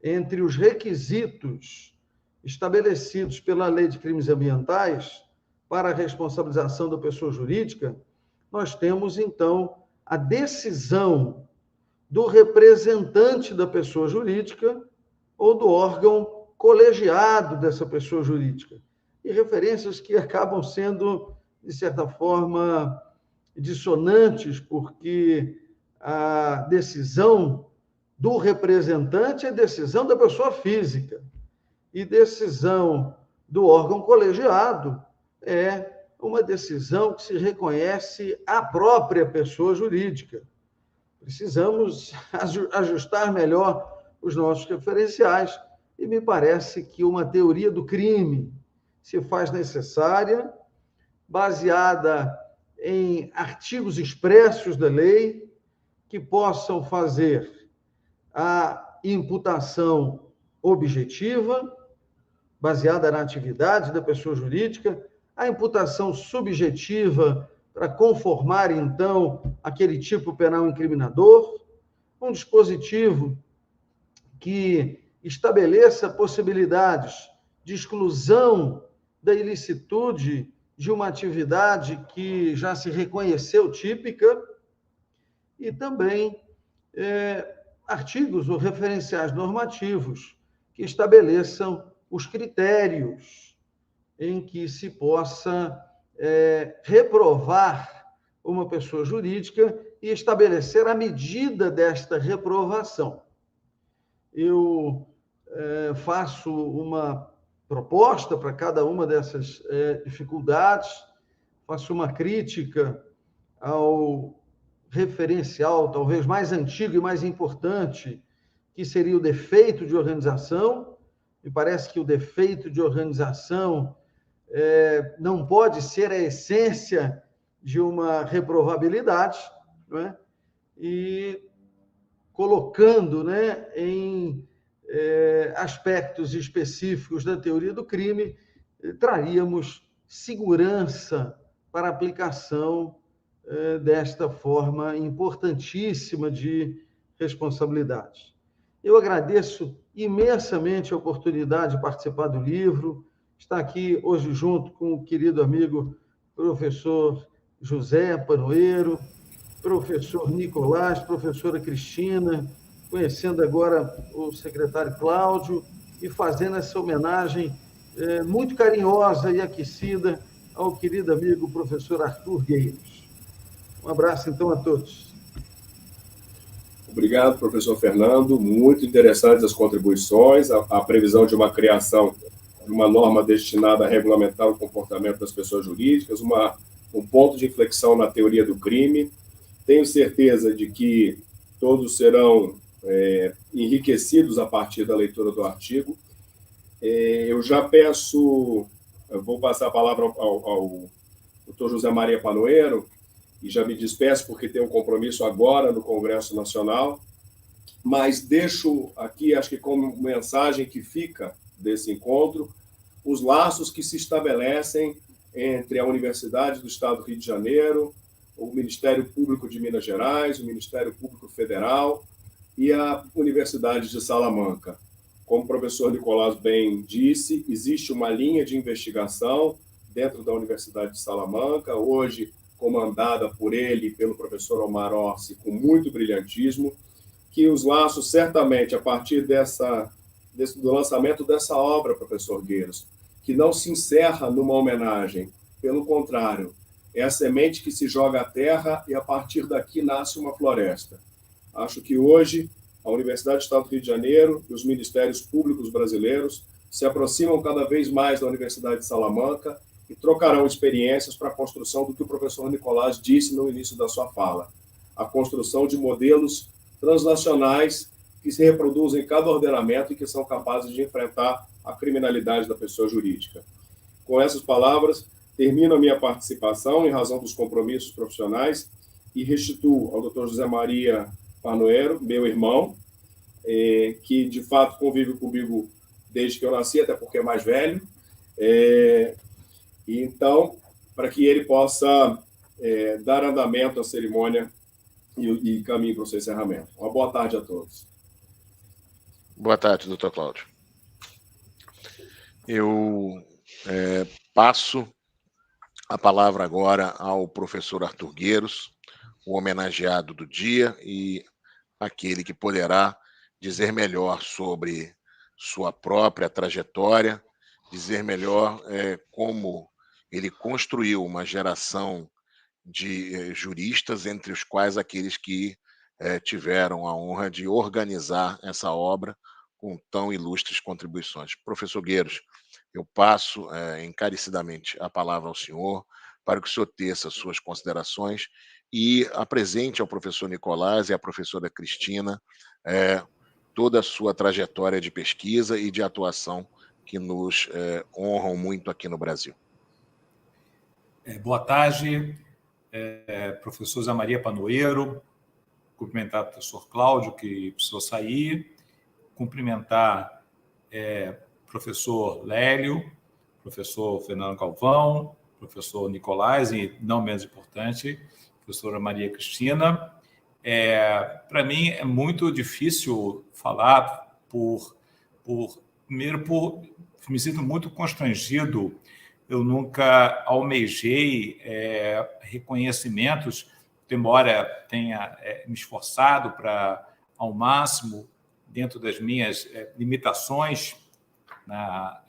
Entre os requisitos estabelecidos pela Lei de Crimes Ambientais para a responsabilização da pessoa jurídica, nós temos, então, a decisão do representante da pessoa jurídica ou do órgão colegiado dessa pessoa jurídica. E referências que acabam sendo, de certa forma, dissonantes, porque a decisão do representante é decisão da pessoa física e decisão do órgão colegiado é uma decisão que se reconhece à própria pessoa jurídica. Precisamos ajustar melhor os nossos referenciais e me parece que uma teoria do crime se faz necessária, baseada em artigos expressos da lei que possam fazer a imputação objetiva, baseada na atividade da pessoa jurídica, a imputação subjetiva para conformar, então, aquele tipo penal incriminador, um dispositivo que estabeleça possibilidades de exclusão da ilicitude de uma atividade que já se reconheceu típica, e também artigos ou referenciais normativos que estabeleçam os critérios em que se possa reprovar uma pessoa jurídica e estabelecer a medida desta reprovação. Eu faço uma proposta para cada uma dessas dificuldades, faço uma crítica ao referencial talvez mais antigo e mais importante, que seria o defeito de organização. Me parece que o defeito de organização não pode ser a essência de uma reprovabilidade, não é? E colocando, né, em aspectos específicos da teoria do crime, traríamos segurança para a aplicação desta forma importantíssima de responsabilidade. Eu agradeço imensamente a oportunidade de participar do livro, estar aqui hoje junto com o querido amigo professor José Panoeiro, professor Nicolás, professora Cristina, conhecendo agora o secretário Cláudio e fazendo essa homenagem muito carinhosa e aquecida ao querido amigo professor Arthur Gueiros. Um abraço, então, a todos. Obrigado, professor Fernando. Muito interessantes as contribuições, a previsão de uma criação de uma norma destinada a regulamentar o comportamento das pessoas jurídicas, um ponto de inflexão na teoria do crime. Tenho certeza de que todos serão enriquecidos a partir da leitura do artigo. Eu já peço, eu vou passar a palavra ao Dr. José Maria Panoeiro, e já me despeço porque tenho um compromisso agora no Congresso Nacional, mas deixo aqui, acho que como mensagem que fica desse encontro, os laços que se estabelecem entre a Universidade do Estado do Rio de Janeiro, o Ministério Público de Minas Gerais, o Ministério Público Federal e a Universidade de Salamanca. Como o professor Nicolás bem disse, existe uma linha de investigação dentro da Universidade de Salamanca, hoje comandada por ele e pelo professor Omar Orsi, com muito brilhantismo, que os laços, certamente, a partir do lançamento dessa obra, professor Gueiros, que não se encerra numa homenagem, pelo contrário, é a semente que se joga à terra e, a partir daqui, nasce uma floresta. Acho que hoje a Universidade do Estado do Rio de Janeiro e os ministérios públicos brasileiros se aproximam cada vez mais da Universidade de Salamanca e trocarão experiências para a construção do que o professor Nicolás disse no início da sua fala, a construção de modelos transnacionais que se reproduzem em cada ordenamento e que são capazes de enfrentar a criminalidade da pessoa jurídica. Com essas palavras, termino a minha participação em razão dos compromissos profissionais e restituo ao Dr. José Maria Panoeiro, meu irmão, que de fato convive comigo desde que eu nasci, até porque é mais velho, e então, para que ele possa dar andamento à cerimônia e caminho para o seu encerramento. Uma boa tarde a todos. Boa tarde, doutor Cláudio. Eu passo a palavra agora ao professor Arthur Gueiros, o homenageado do dia e aquele que poderá dizer melhor sobre sua própria trajetória, dizer melhor como ele construiu uma geração de juristas, entre os quais aqueles que tiveram a honra de organizar essa obra com tão ilustres contribuições. Professor Gueiros, eu passo encarecidamente a palavra ao senhor para que o senhor teça suas considerações e apresente ao professor Nicolás e à professora Cristina toda a sua trajetória de pesquisa e de atuação que nos honram muito aqui no Brasil. Boa tarde, professor José Maria Panoeiro, cumprimentar o professor Cláudio, que precisou sair, cumprimentar professor Lélio, professor Fernando Galvão, professor Nicolás e, não menos importante, professora Maria Cristina. Para mim é muito difícil falar primeiro, me sinto muito constrangido. Eu nunca almejei reconhecimentos, embora tenha me esforçado para, ao máximo, dentro das minhas limitações na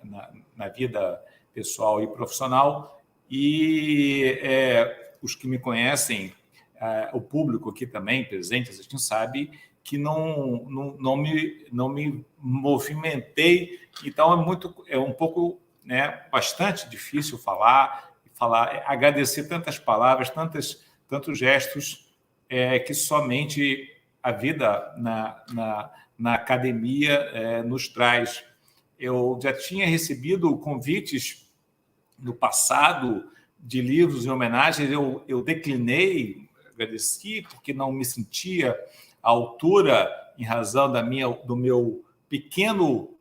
vida pessoal e profissional. E os que me conhecem, o público aqui também presente, a gente sabe que não me movimentei. Então, um pouco, bastante difícil falar, agradecer tantas palavras, tantos gestos que somente a vida na academia nos traz. Eu já tinha recebido convites no passado de livros em homenagens, eu declinei, agradeci, porque não me sentia à altura em razão do meu pequeno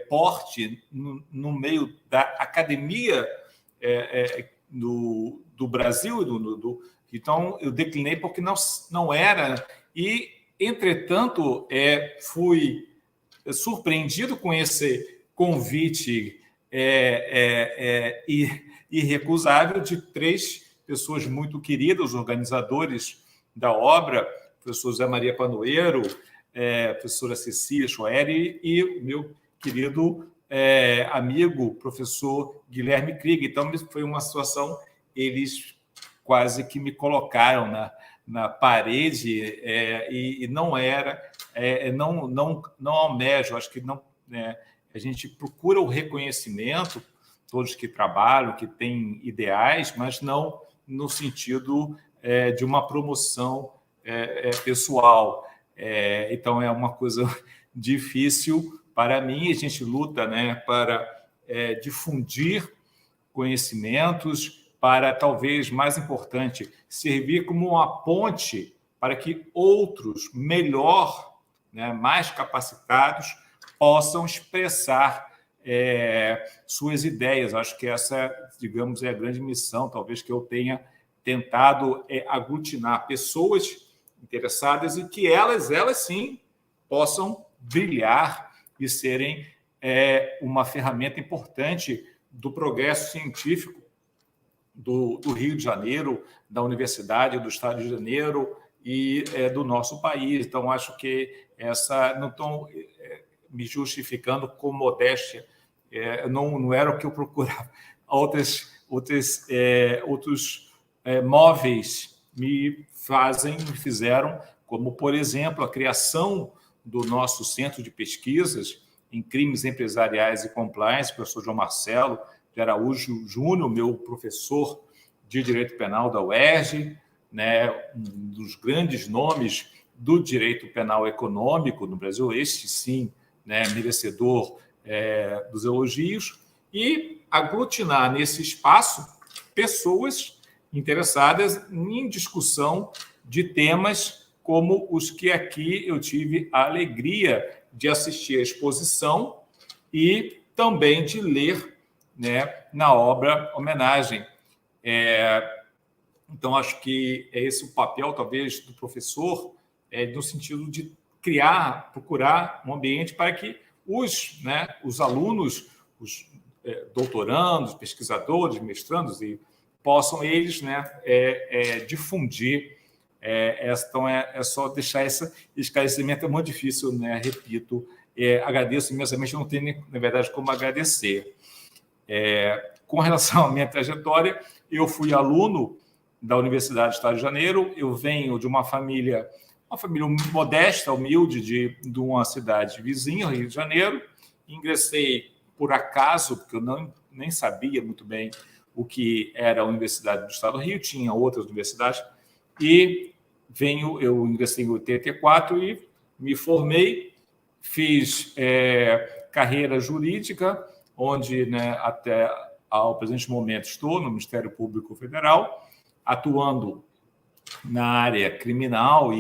porte no meio da academia do Brasil. Então, eu declinei porque não era. E, entretanto, fui surpreendido com esse convite irrecusável de 3 pessoas muito queridas, organizadores da obra, o professor José Maria Panoeiro, a professora Cecília Schoeri e o meu querido amigo, professor Guilherme Krieg. Então, foi uma situação, eles quase que me colocaram na parede e não era, não almejo, acho que não. A gente procura o reconhecimento, todos que trabalham, que têm ideais, mas não no sentido de uma promoção pessoal. Então, é uma coisa difícil para mim. A gente luta para difundir conhecimentos, para, talvez mais importante, servir como uma ponte para que outros, melhor, né, mais capacitados, possam expressar suas ideias. Acho que essa, digamos, é a grande missão, talvez, que eu tenha tentado aglutinar pessoas interessadas e que elas sim, possam brilhar e serem uma ferramenta importante do progresso científico do Rio de Janeiro, da Universidade do Estado de Janeiro e do nosso país. Então, acho que não estou me justificando com modéstia, não era o que eu procurava. Outros móveis me fizeram, como, por exemplo, a criação do nosso centro de pesquisas em crimes empresariais e compliance, o professor João Marcelo de Araújo Júnior, meu professor de Direito Penal da UERJ, né, um dos grandes nomes do direito penal econômico no Brasil, este sim, né, merecedor dos elogios, e aglutinar nesse espaço pessoas interessadas em discussão de temas como os que aqui eu tive a alegria de assistir à exposição e também de ler, né, na obra Homenagem. Então, acho que é esse o papel, talvez, do professor, no sentido de procurar um ambiente para que os alunos, os doutorandos, pesquisadores, mestrandos, possam eles, né, difundir. Então, é só deixar esse esclarecimento, é muito difícil, né? Repito, agradeço imensamente, não tenho, na verdade, como agradecer. Com relação à minha trajetória, eu fui aluno da Universidade do Estado de Janeiro, eu venho de uma família modesta, humilde, de uma cidade vizinha, Rio de Janeiro. Ingressei por acaso, porque eu nem sabia muito bem o que era a Universidade do Estado do Rio, tinha outras universidades, e eu ingressei em 84 e me formei, fiz carreira jurídica, onde, né, até ao presente momento estou no Ministério Público Federal, atuando na área criminal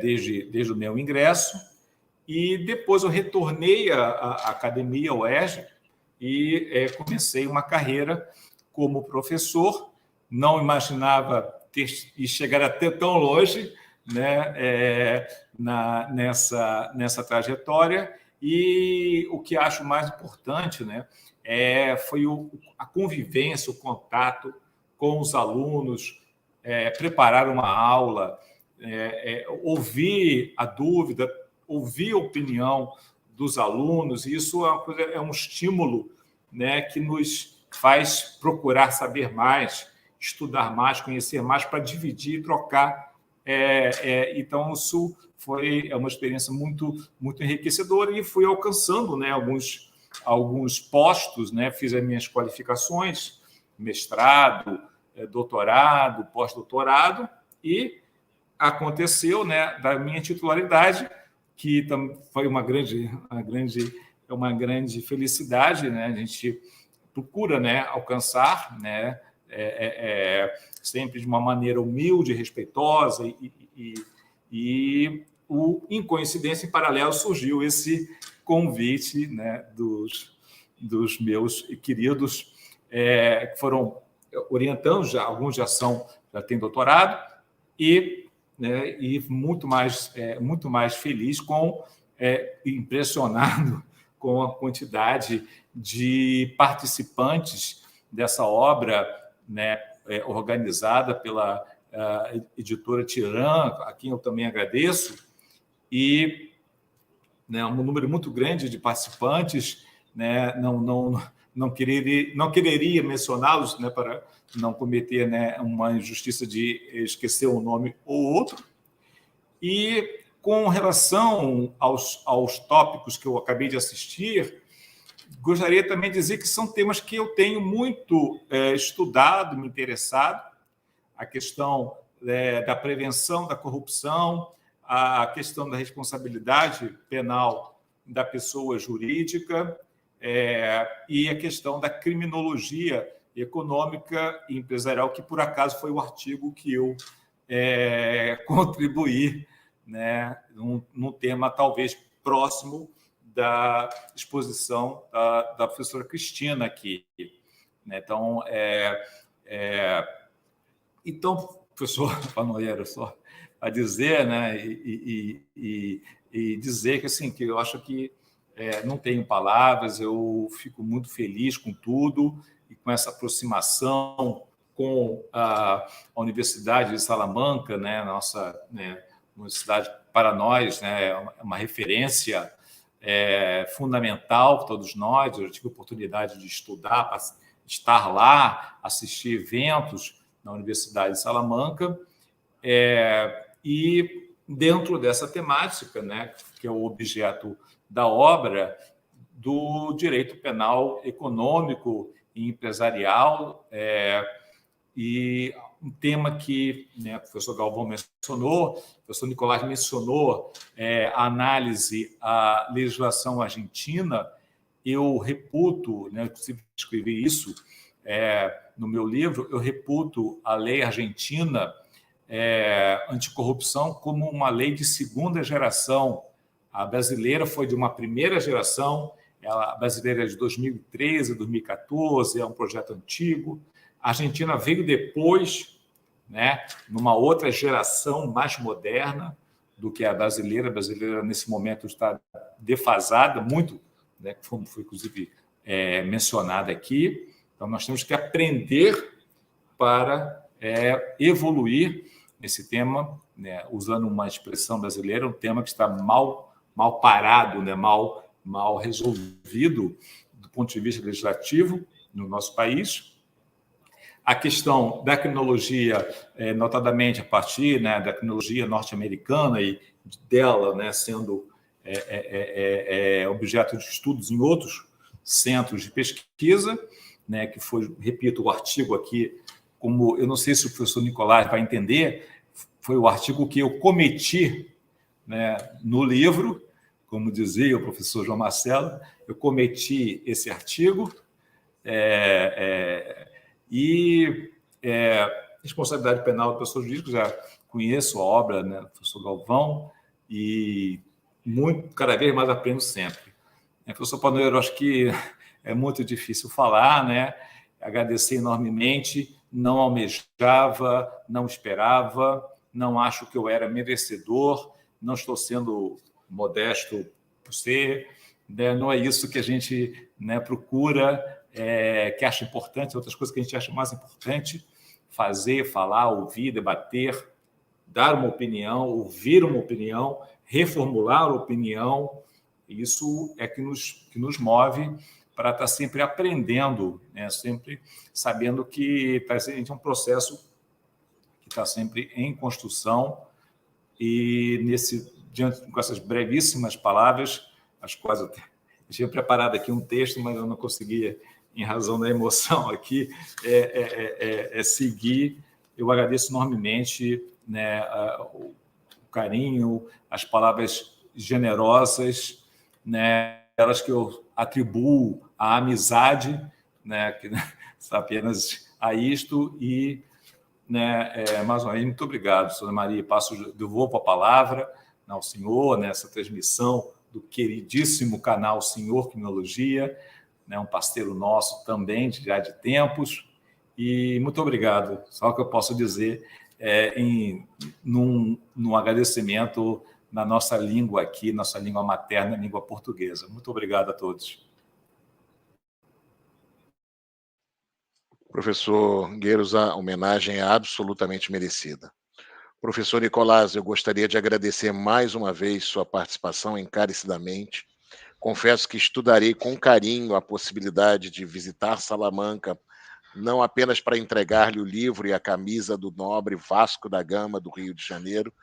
desde o meu ingresso, e depois eu retornei à academia, ao UERJ, e comecei uma carreira como professor. Não imaginava chegar até tão longe, né, nessa trajetória, e o que acho mais importante, né, foi a convivência, o contato com os alunos, preparar uma aula, ouvir a dúvida, ouvir a opinião dos alunos. Isso é um estímulo, né, que nos faz procurar saber mais, estudar mais, conhecer mais, para dividir e trocar. Então, isso foi uma experiência muito, muito enriquecedora, e fui alcançando, né, alguns postos, né, fiz as minhas qualificações, mestrado, doutorado, pós-doutorado, e aconteceu, né, da minha titularidade, que foi uma grande felicidade, né? A gente procura, né, alcançar, né, sempre de uma maneira humilde, respeitosa, e em coincidência, em paralelo, surgiu esse convite, né, dos meus queridos, que foram orientando, alguns já têm doutorado, e muito mais feliz, impressionado com a quantidade de participantes dessa obra, né, organizada pela editora Tirã, a quem eu também agradeço, e, né, um número muito grande de participantes, né, não quereria mencioná-los, né, para não cometer, né, uma injustiça de esquecer um nome ou outro. E com relação aos tópicos que eu acabei de assistir, gostaria também de dizer que são temas que eu tenho muito estudado, me interessado: a questão da prevenção da corrupção, a questão da responsabilidade penal da pessoa jurídica, e a questão da criminologia econômica e empresarial, que por acaso foi o artigo que eu contribuí, né, num tema talvez próximo da exposição da professora Cristina aqui. Né? Então, professor Panoeiro, só a dizer, né, e dizer que, assim, que eu acho que não tenho palavras, eu fico muito feliz com tudo e com essa aproximação com a Universidade de Salamanca, né, nossa, né, universidade para nós, né, é uma referência fundamental para todos nós. Eu tive a oportunidade de estudar, estar lá, assistir eventos na Universidade de Salamanca, e dentro dessa temática, né, que é o objeto da obra, do direito penal econômico e empresarial, e um tema que, né, o professor Galvão mencionou, o professor Nicolás mencionou, a análise à legislação argentina. Eu reputo, né, inclusive escrevi isso no meu livro, eu reputo a lei argentina anticorrupção como uma lei de segunda geração. A brasileira foi de uma primeira geração, a brasileira é de 2013, 2014, é um projeto antigo. A Argentina veio depois, né, numa outra geração mais moderna do que a brasileira. A brasileira, nesse momento, está defasada, muito, né, como foi, inclusive, mencionado aqui. Então, nós temos que aprender para evoluir nesse tema, né, usando uma expressão brasileira, um tema que está mal parado, né, mal resolvido do ponto de vista legislativo no nosso país. A questão da criminologia, notadamente a partir, né, da criminologia norte-americana e dela, né, sendo objeto de estudos em outros centros de pesquisa, né, que foi, repito, o artigo aqui, como eu não sei se o professor Nicolás vai entender, foi o artigo que eu cometi, né, no livro, como dizia o professor João Marcelo, eu cometi esse artigo, responsabilidade penal do professor jurídico, já conheço a obra, né, do professor Galvão, e cada vez mais aprendo sempre. Professor Panoeiro, acho que é muito difícil falar, né? Agradecer enormemente, não almejava, não esperava, não acho que eu era merecedor, não estou sendo modesto por ser, né? Não é isso que a gente, né, procura, que acha importante, outras coisas que a gente acha mais importante, fazer, falar, ouvir, debater, dar uma opinião, ouvir uma opinião, reformular a opinião. Isso é que nos move para estar sempre aprendendo, né? Sempre sabendo que a gente é um processo que está sempre em construção. E com essas brevíssimas palavras, as quais eu tinha preparado aqui um texto, mas eu não conseguia, em razão da emoção aqui, seguir. Eu agradeço enormemente, né, o carinho, as palavras generosas, né, elas que eu atribuo à amizade, né, que apenas a isto. E, né, mais uma vez, muito obrigado, Sra. Maria. Devolvo a palavra ao senhor nessa transmissão do queridíssimo canal Senhor Criminologia, né, um parceiro nosso também já de tempos. E muito obrigado. Só o que eu posso dizer num agradecimento na nossa língua aqui, nossa língua materna, língua portuguesa. Muito obrigado a todos. Professor Gueiros, a homenagem é absolutamente merecida. Professor Nicolás, eu gostaria de agradecer mais uma vez sua participação encarecidamente. Confesso que estudarei com carinho a possibilidade de visitar Salamanca, não apenas para entregar-lhe o livro e a camisa do nobre Vasco da Gama do Rio de Janeiro,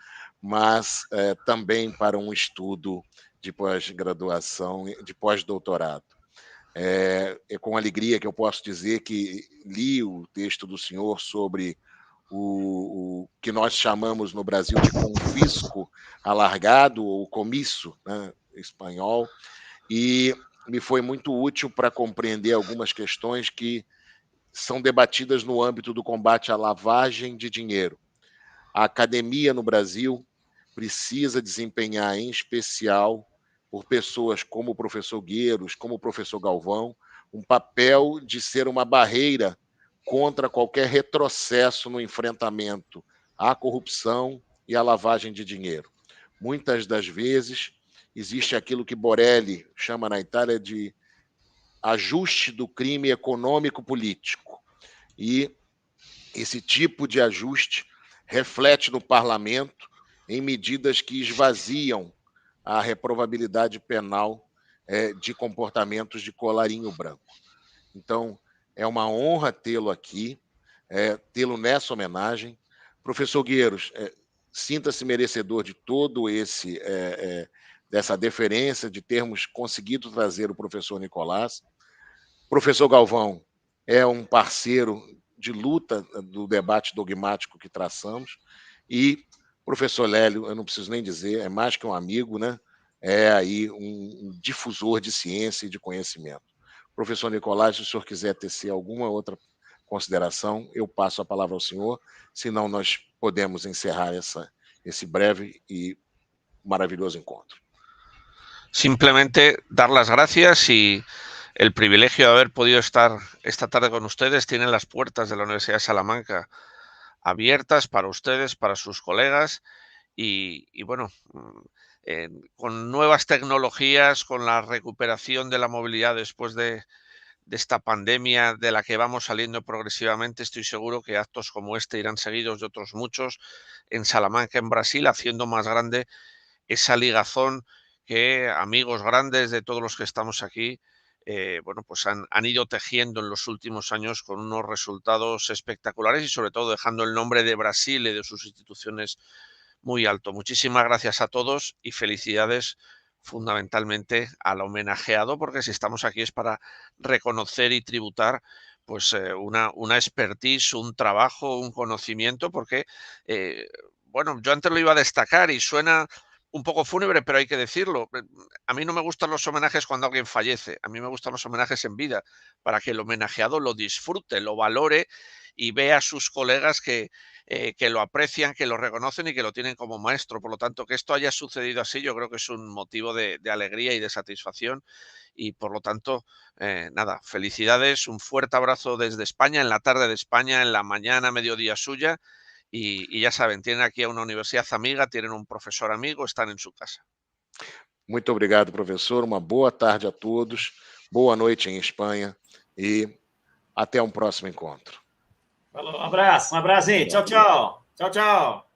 mas também para um estudo de pós-graduação, de pós-doutorado. É com alegria que eu posso dizer que li o texto do senhor sobre o que nós chamamos no Brasil de confisco alargado, ou comiço, né, espanhol, e me foi muito útil para compreender algumas questões que são debatidas no âmbito do combate à lavagem de dinheiro. A academia no Brasil precisa desempenhar, em especial, por pessoas como o professor Gueiros, como o professor Galvão, um papel de ser uma barreira contra qualquer retrocesso no enfrentamento à corrupção e à lavagem de dinheiro. Muitas das vezes existe aquilo que Borelli chama na Itália de ajuste do crime econômico-político. E esse tipo de ajuste reflete no parlamento em medidas que esvaziam a reprovabilidade penal de comportamentos de colarinho branco. Então, é uma honra tê-lo aqui, tê-lo nessa homenagem. Professor Gueiros, sinta-se merecedor de todo dessa deferência, de termos conseguido trazer o professor Nicolás. Professor Galvão é um parceiro de luta do debate dogmático que traçamos, e professor Lélio, eu não preciso nem dizer, é mais que um amigo, né? É aí um difusor de ciência e de conhecimento. Professor Nicolás, se o senhor quiser tecer alguma outra consideração, eu passo a palavra ao senhor, senão nós podemos encerrar esse breve e maravilloso encontro. Simplemente dar las gracias y el privilegio de haber podido estar esta tarde con ustedes. Tienen las puertas de la Universidad de Salamanca abiertas para ustedes, para sus colegas y bueno, con nuevas tecnologías, con la recuperación de la movilidad después de esta pandemia de la que vamos saliendo progresivamente, estoy seguro que actos como este irán seguidos de otros muchos en Salamanca, en Brasil, haciendo más grande esa ligazón que amigos grandes de todos los que estamos aquí, bueno, pues han ido tejiendo en los últimos años con unos resultados espectaculares y sobre todo dejando el nombre de Brasil y de sus instituciones muy alto. Muchísimas gracias a todos y felicidades fundamentalmente al homenajeado, porque si estamos aquí es para reconocer y tributar pues una expertise, un trabajo, un conocimiento, porque bueno, yo antes lo iba a destacar y suena un poco fúnebre, pero hay que decirlo. A mí no me gustan los homenajes cuando alguien fallece, a mí me gustan los homenajes en vida, para que el homenajeado lo disfrute, lo valore y vea a sus colegas que lo aprecian, que lo reconocen y que lo tienen como maestro. Por lo tanto, que esto haya sucedido así, yo creo que es un motivo de alegría y de satisfacción. Y por lo tanto, nada, felicidades, un fuerte abrazo desde España, en la tarde de España, en la mañana, mediodía suya. Y ya saben, tienen aquí a una universidad amiga, tienen un profesor amigo, están en su casa. Muito obrigado, professor. Uma boa tarde a todos. Boa noite em Espanha e até um próximo encontro. Falou, um abraço, hein? Tchau, tchau. Tchau, tchau.